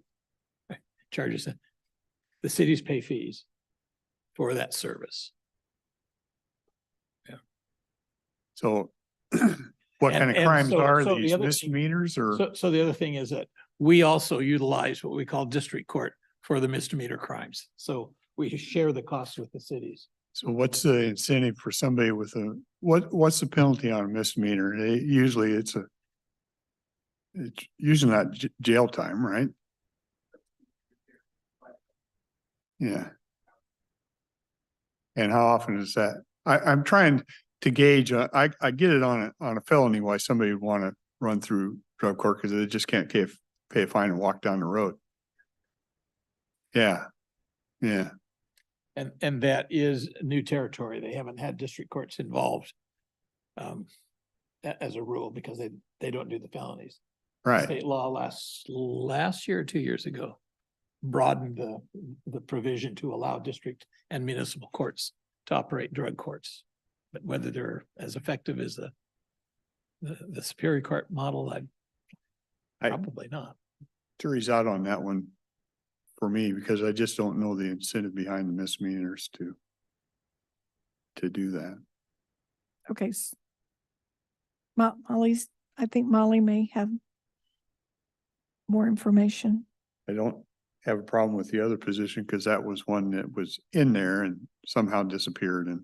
charges that the cities pay fees for that service. So what kind of crimes are these, misdemeanors or? So the other thing is that we also utilize what we call district court for the misdemeanor crimes. So we share the costs with the cities. So what's the incentive for somebody with what's the penalty on a misdemeanor? Usually it's usually not jail time, right? Yeah. And how often is that? I'm trying to gauge, I get it on a felony why somebody would want to run through drug court because they just can't pay a fine and walk down the road. Yeah. Yeah. And that is new territory. They haven't had district courts involved as a rule because they don't do the felonies. Right. State law last year or 2 years ago broadened the provision to allow district and municipal courts to operate drug courts. But whether they're as effective as the Superior Court model, probably not. Jury's out on that one for me because I just don't know the incentive behind the misdemeanors to do that. Okay. I think Molly may have more information. I don't have a problem with the other position because that was one that was in there and somehow disappeared and.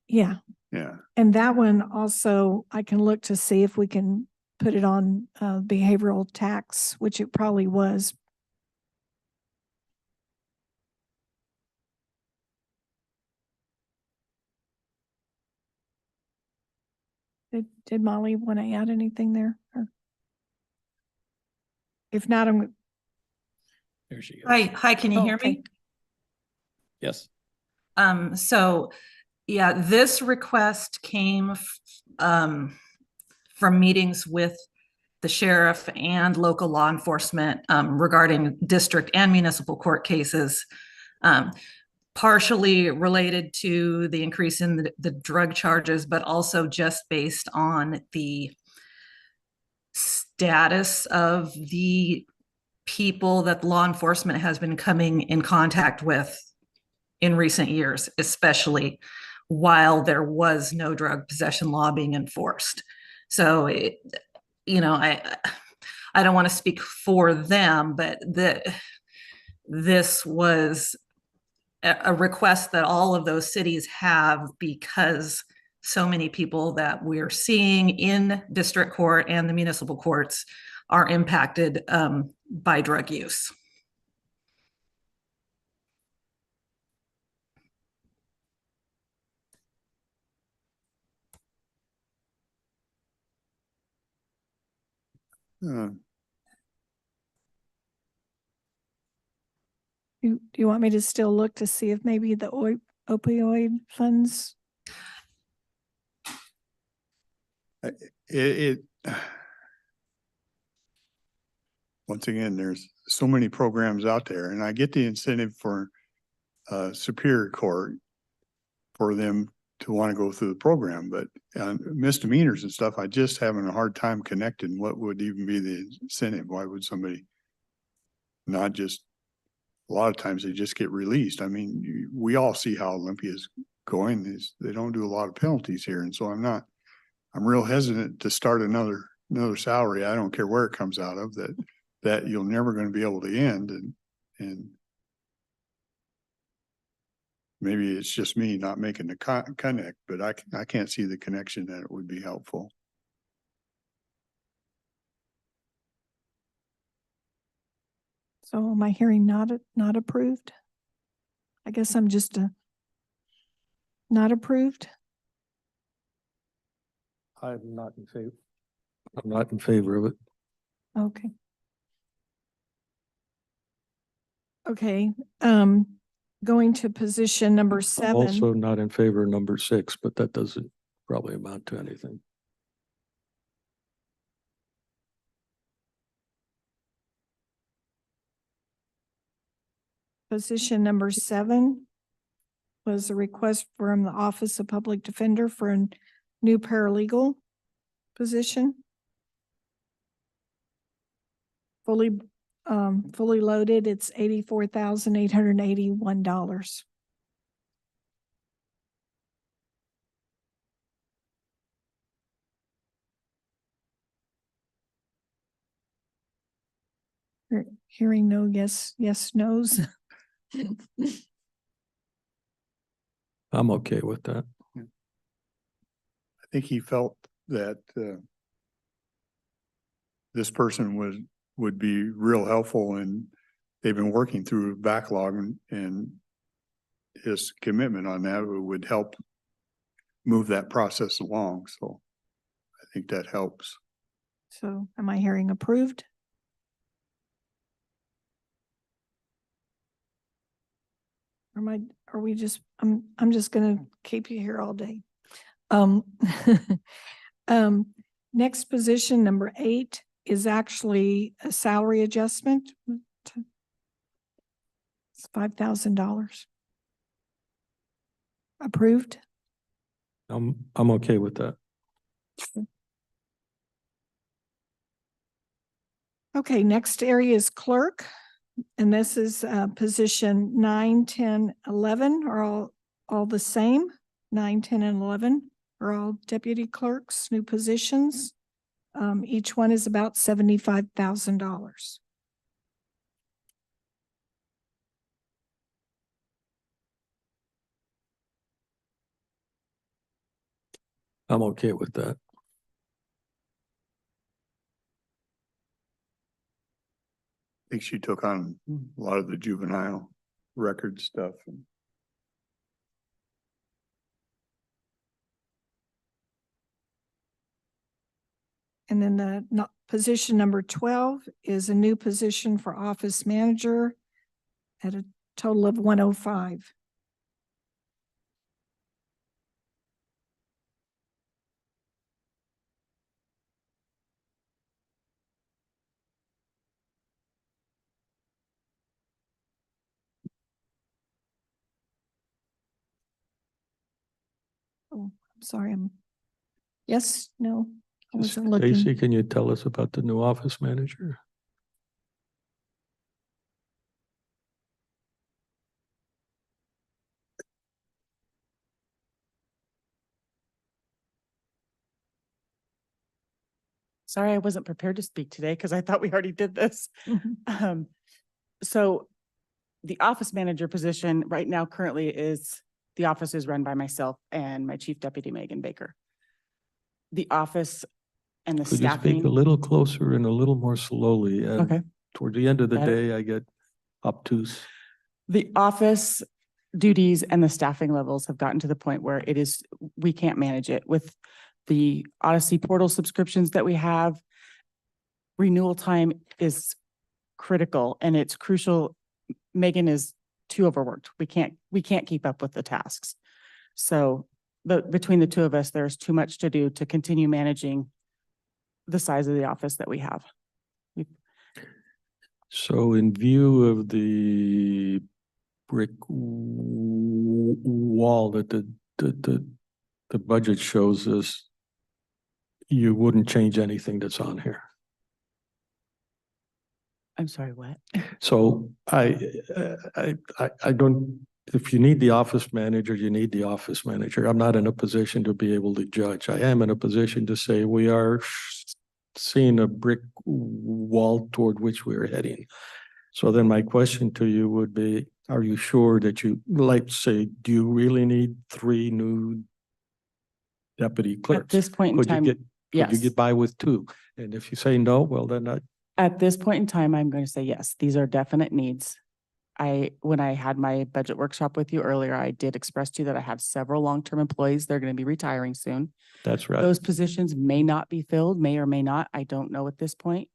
Yeah. Yeah. And that one also, I can look to see if we can put it on behavioral tax, which it probably was. Did Molly want to add anything there? Or if not, There she goes. Hi, can you hear me? Yes. So yeah, this request came from meetings with the sheriff and local law enforcement regarding district and municipal court cases, partially related to the increase in the drug charges, but also just based on the status of the people that law enforcement has been coming in contact with in recent years, especially while there was no drug possession law being enforced. So, I don't want to speak for them, but this was a request that all of those cities have because so many people that we're seeing in district court and the municipal courts are impacted by drug use. Uh, Do you want me to still look to see if maybe the opioid funds? It once again, there's so many programs out there, and I get the incentive for Superior Court for them to want to go through the program, but misdemeanors and stuff, I just having a hard time connecting what would even be the incentive. Why would somebody not just, a lot of times they just get released. I mean, we all see how Olympia is going. They don't do a lot of penalties here. And so I'm real hesitant to start another salary. I don't care where it comes out of, that you're never going to be able to end. And maybe it's just me not making the connect, but I can't see the connection that it would be helpful. So am I hearing not approved? I guess I'm just not approved. I'm not in favor. I'm not in favor of it. Okay. Okay, going to position number I'm 7. also not in favor of number 6, but that doesn't probably amount to anything. Position number 7 was a request from the Office of Public Defender for a new paralegal position. Fully loaded, it's $84,881. Hearing no yes, no's. I'm okay with that. I think he felt that this person would be real helpful, and they've been working through backlog, and his commitment on that would help move that process along. So I think that helps. So am I hearing approved? Are we just, I'm just gonna keep you here all day. Next position, number 8, is actually a salary adjustment. It's $5,000. Approved? I'm okay with that. Okay, next area is clerk. And this is position 9, 10, 11 are all the same. 9, 10, and 11 are all deputy clerks, new positions. Each one is about $75,000. I'm okay with that. I think she took on a lot of the juvenile record stuff. And then the position number 12 is a new position for office manager at a total of 105. Oh, I'm sorry. Yes, no, I wasn't looking. Stacy, can you tell us about the new office manager? Sorry, I wasn't prepared to speak today because I thought we already did this. So the office manager position right now currently is the office is run by myself and my chief deputy, Megan Baker. The office and the Could you speak a staffing. little closer and a little more slowly? And Okay. toward the end of the Better? day, I get obtuse. The office duties and the staffing levels have gotten to the point where we can't manage it with the Odyssey portal subscriptions that we have. Renewal time is critical and it's crucial. Megan is too overworked. We can't keep up with the tasks. So between the two of us, there's too much to do to continue managing the size of the office that we have. So in view of the brick wall that the budget shows us, you wouldn't change anything that's on here. I'm sorry, what? So I don't, if you need the office manager, you need the office manager. I'm not in a position to be able to judge. I am in a position to say we are seeing a brick wall toward which we're heading. So then my question to you would be, are you sure that you, like, say, do you really need 3 new deputy clerks? At this point in time, Could you yes. get by with 2? And if you say no, well, then At this point in time, I'm going to say yes, these are definite needs. When I had my budget workshop with you earlier, I did express to you that I have several long-term employees. They're going to be retiring soon. that's right. Those positions may not be filled, may or may not. I don't know at this point.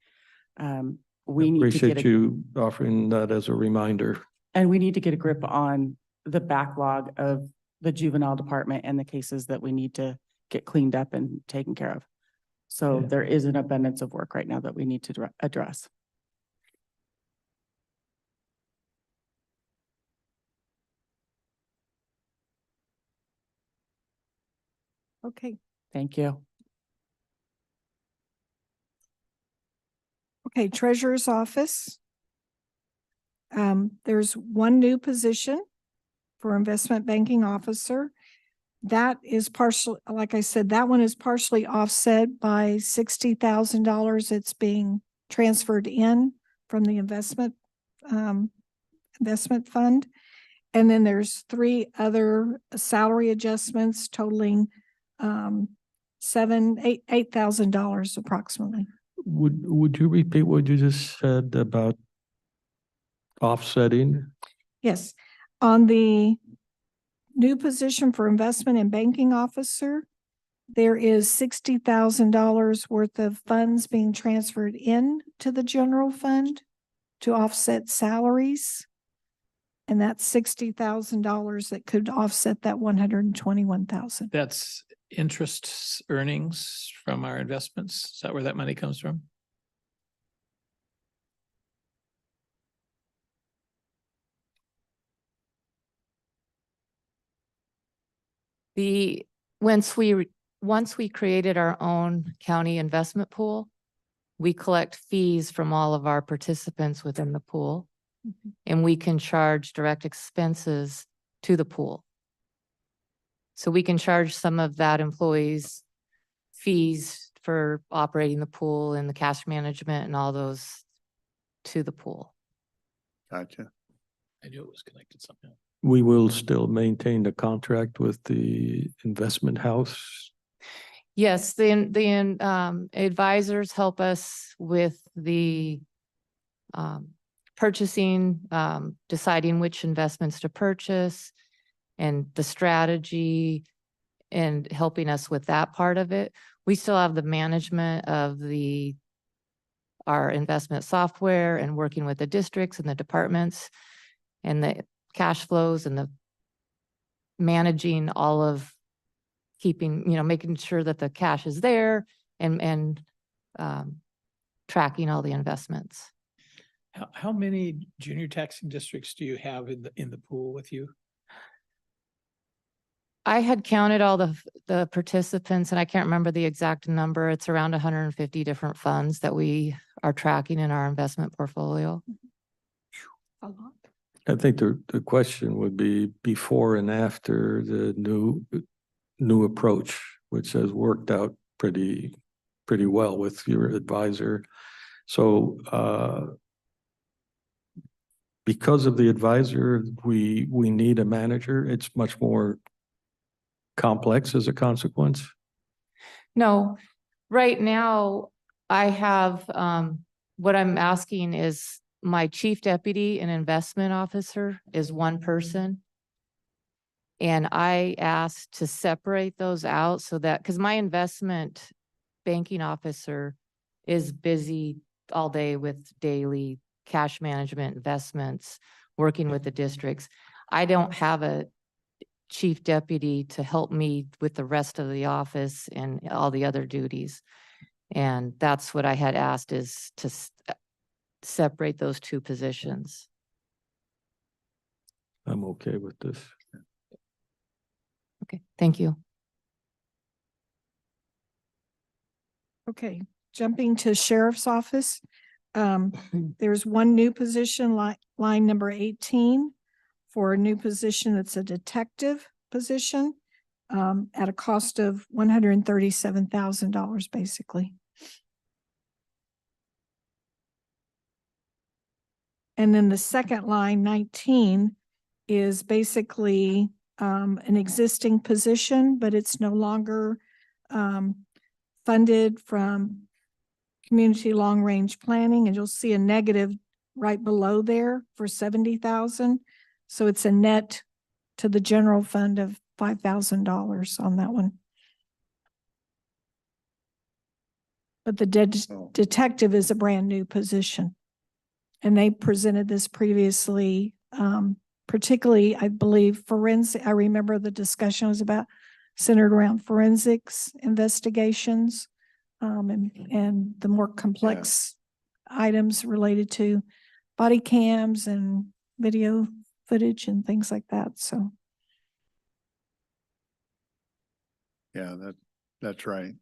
We need to Appreciate get you offering that as a reminder. and we need to get a grip on the backlog of the juvenile department and the cases that we need to get cleaned up and taken care of. So Yeah. there is an abundance of work right now that we need to address. Okay. Thank you. Okay, treasurer's office. There's one new position for investment banking officer. That is partial, like I said, that one is partially offset by $60,000 that's being transferred in from the investment fund. And then there's 3 other salary adjustments totaling $8,000 approximately. Would you repeat what you just said about offsetting? Yes, on the new position for investment and banking officer, there is $60,000 worth of funds being transferred in to the general fund to offset salaries. And that's $60,000 that could offset that $121,000. That's interest earnings from our investments. Is that where that money comes from? Once we created our own county investment pool, we collect fees from all of our participants within the pool. And we can charge direct expenses to the pool. So we can charge some of that employee's fees for operating the pool and the cash management and all those to the pool. Gotcha. I knew it was connected somehow. We will still maintain the contract with the investment house. Yes, the advisors help us with the purchasing, deciding which investments to purchase and the strategy and helping us with that part of it. We still have the management of our investment software and working with the districts and the departments and the cash flows and the managing all of keeping, making sure that the cash is there and tracking all the investments. How many junior taxing districts do you have in the pool with you? I had counted all the participants and I can't remember the exact number. It's around 150 different funds that we are tracking in our investment portfolio. A lot. I think the question would be before and after the new approach, which has worked out pretty well with your advisor. So because of the advisor, we need a manager. It's much more complex as a consequence. No, right now I have, what I'm asking is my chief deputy and investment officer is one person. And I asked to separate those out so that, because my investment banking officer is busy all day with daily cash management investments, working with the districts. I don't have a chief deputy to help me with the rest of the office and all the other duties. And that's what I had asked, is to separate those two positions. I'm okay with this. Okay, thank you. Okay, jumping to sheriff's office. There's one new position, line number 18, for a new position that's a detective position, at a cost of $137,000, basically. And then the second line, 19, is basically an existing position, but it's no longer funded from community long-range planning, and you'll see a negative right below there for 70,000. So it's a net to the general fund of $5,000 on that one. But the detective is a brand new position. And they presented this previously, particularly, I believe, forensic. I remember the discussion was about centered around forensics investigations, and the more complex items related to body cams and video footage and things like that. So. Yeah, that's right.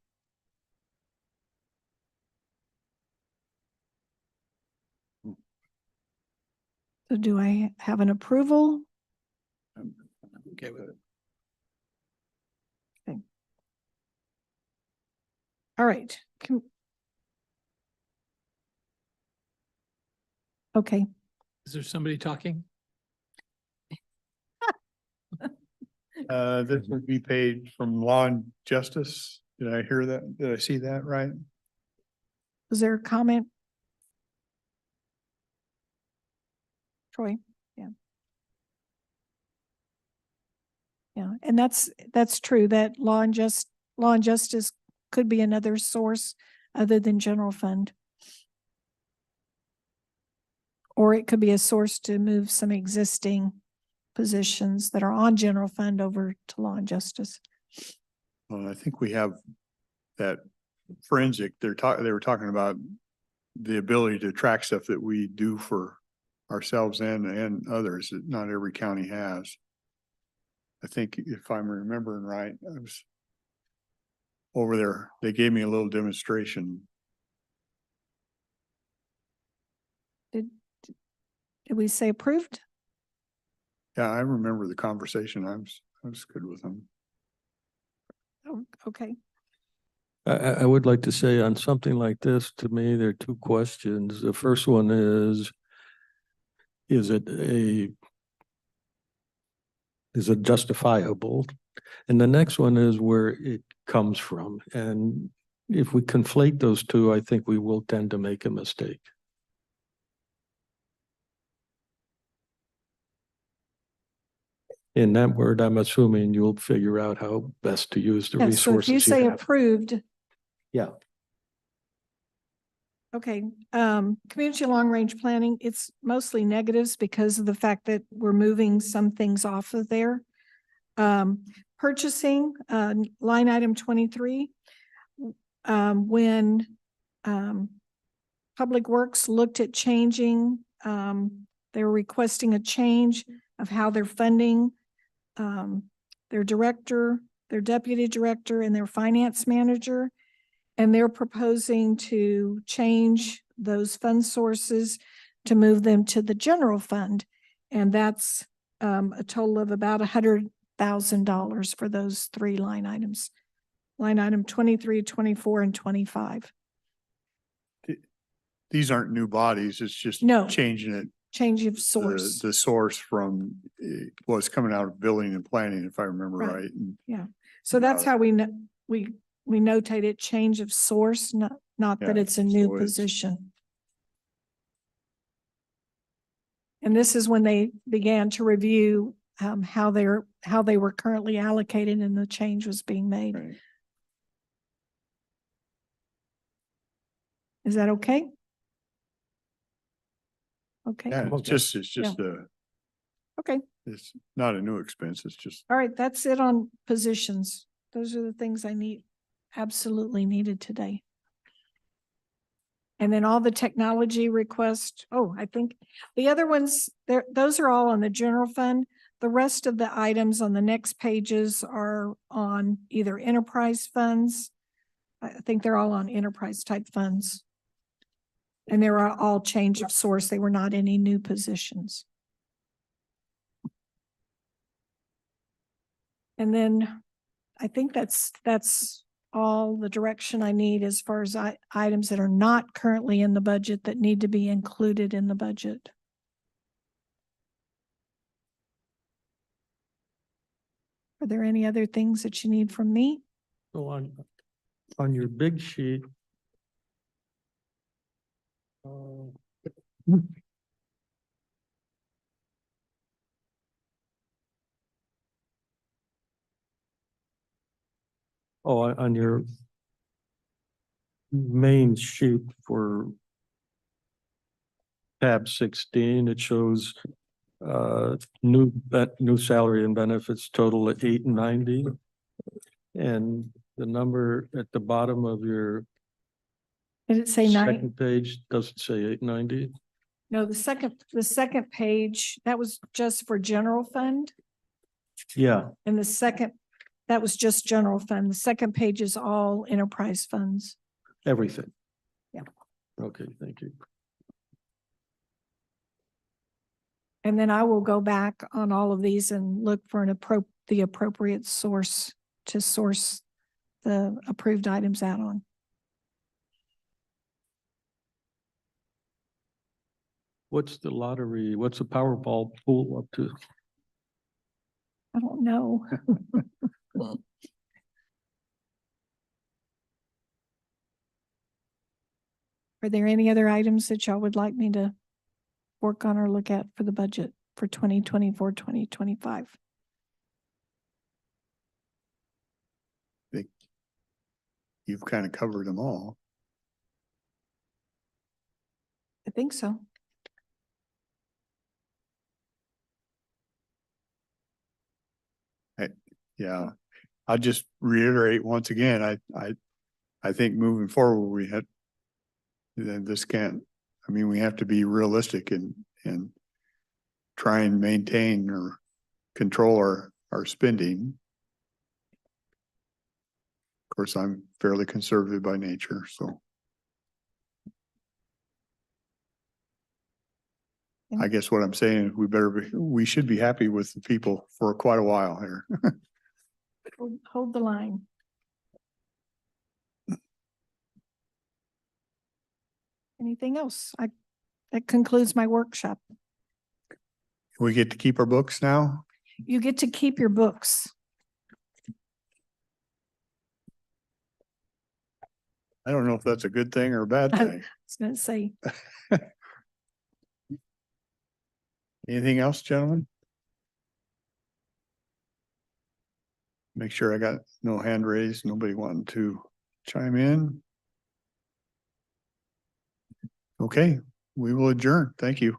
So do I have an approval? I'm okay with it. Okay. All right. Okay. Is there somebody talking? This would be paid from Law and Justice. Did I hear that? Did I see that right? Was there a comment? Troy? Yeah. Yeah, and that's true, that law and justice could be another source other than general fund. Or it could be a source to move some existing positions that are on general fund over to law and justice. Well, I think we have that forensic, they were talking about the ability to track stuff that we do for ourselves and others that not every county has. I think if I'm remembering right, I was over there, they gave me a little demonstration. Did we say approved? Yeah, I remember the conversation. I was good with them. Oh, okay. I would like to say on something like this, to me, there are two questions. The first one is it justifiable? And the next one is where it comes from. And if we conflate those two, I think we will tend to make a mistake. In that word, I'm assuming you'll figure out how best to use the Yeah, so if resources you say have. approved. Yeah. Okay, community long-range planning, it's mostly negatives because of the fact that we're moving some things off of there. Purchasing, line item 23, when Public Works looked at changing, they were requesting a change of how they're funding their director, their deputy director, and their finance manager. And they're proposing to change those fund sources to move them to the general fund. And that's a total of about $100,000 for those three line items. Line item 23, 24, and 25. These aren't new bodies. It's just No. changing it. change of source. The source from, was coming out of building and planning, if I remember Right. right. And Yeah, so that's how we know, we notate it, change of source, not that Yeah, it's a new so it's- position. And this is when they began to review how they were currently allocated and the change was being made. Right. Is that okay? Okay. Yeah, it's just Okay. it's not a new expense. It's just, All right, that's it on positions. Those are the things I absolutely needed today. And then all the technology requests. Oh, I think the other ones there, those are all on the general fund. The rest of the items on the next pages are on either enterprise funds. I think they're all on enterprise type funds. And they were all change of source. They were not any new positions. And then I think that's all the direction I need as far as items that are not currently in the budget that need to be included in the budget. Are there any other things that you need from me? So on your big sheet. On your main sheet for tab 16, it shows new salary and benefits total at 890. And the number at the bottom of your Did it say nine? second page doesn't say 890. No, the second page, that was just for general fund. Yeah, And that was just general fund. The second page is all enterprise funds. everything. Yeah. Okay, thank you. And then I will go back on all of these and look for the appropriate source to source the approved items out on. What's the lottery? What's the Powerball pool up to? I don't know. Are there any other items that y'all would like me to work on or look at for the budget for 2024, 2025? I think you've kind of covered them all. I think so. Yeah, I'll just reiterate once again, I think moving forward, we have to be realistic and try and maintain or control our spending. Of course, I'm fairly conservative by nature, so. I guess what I'm saying is we should be happy with the people for quite a while here. Hold the line. Anything else? That concludes my workshop. We get to keep our books now? You get to keep your books. I don't know if that's a good thing or a bad I thing. was gonna say, Anything else, gentlemen? Make sure I got no hand raised, nobody wanting to chime in. Okay, we will adjourn. Thank you.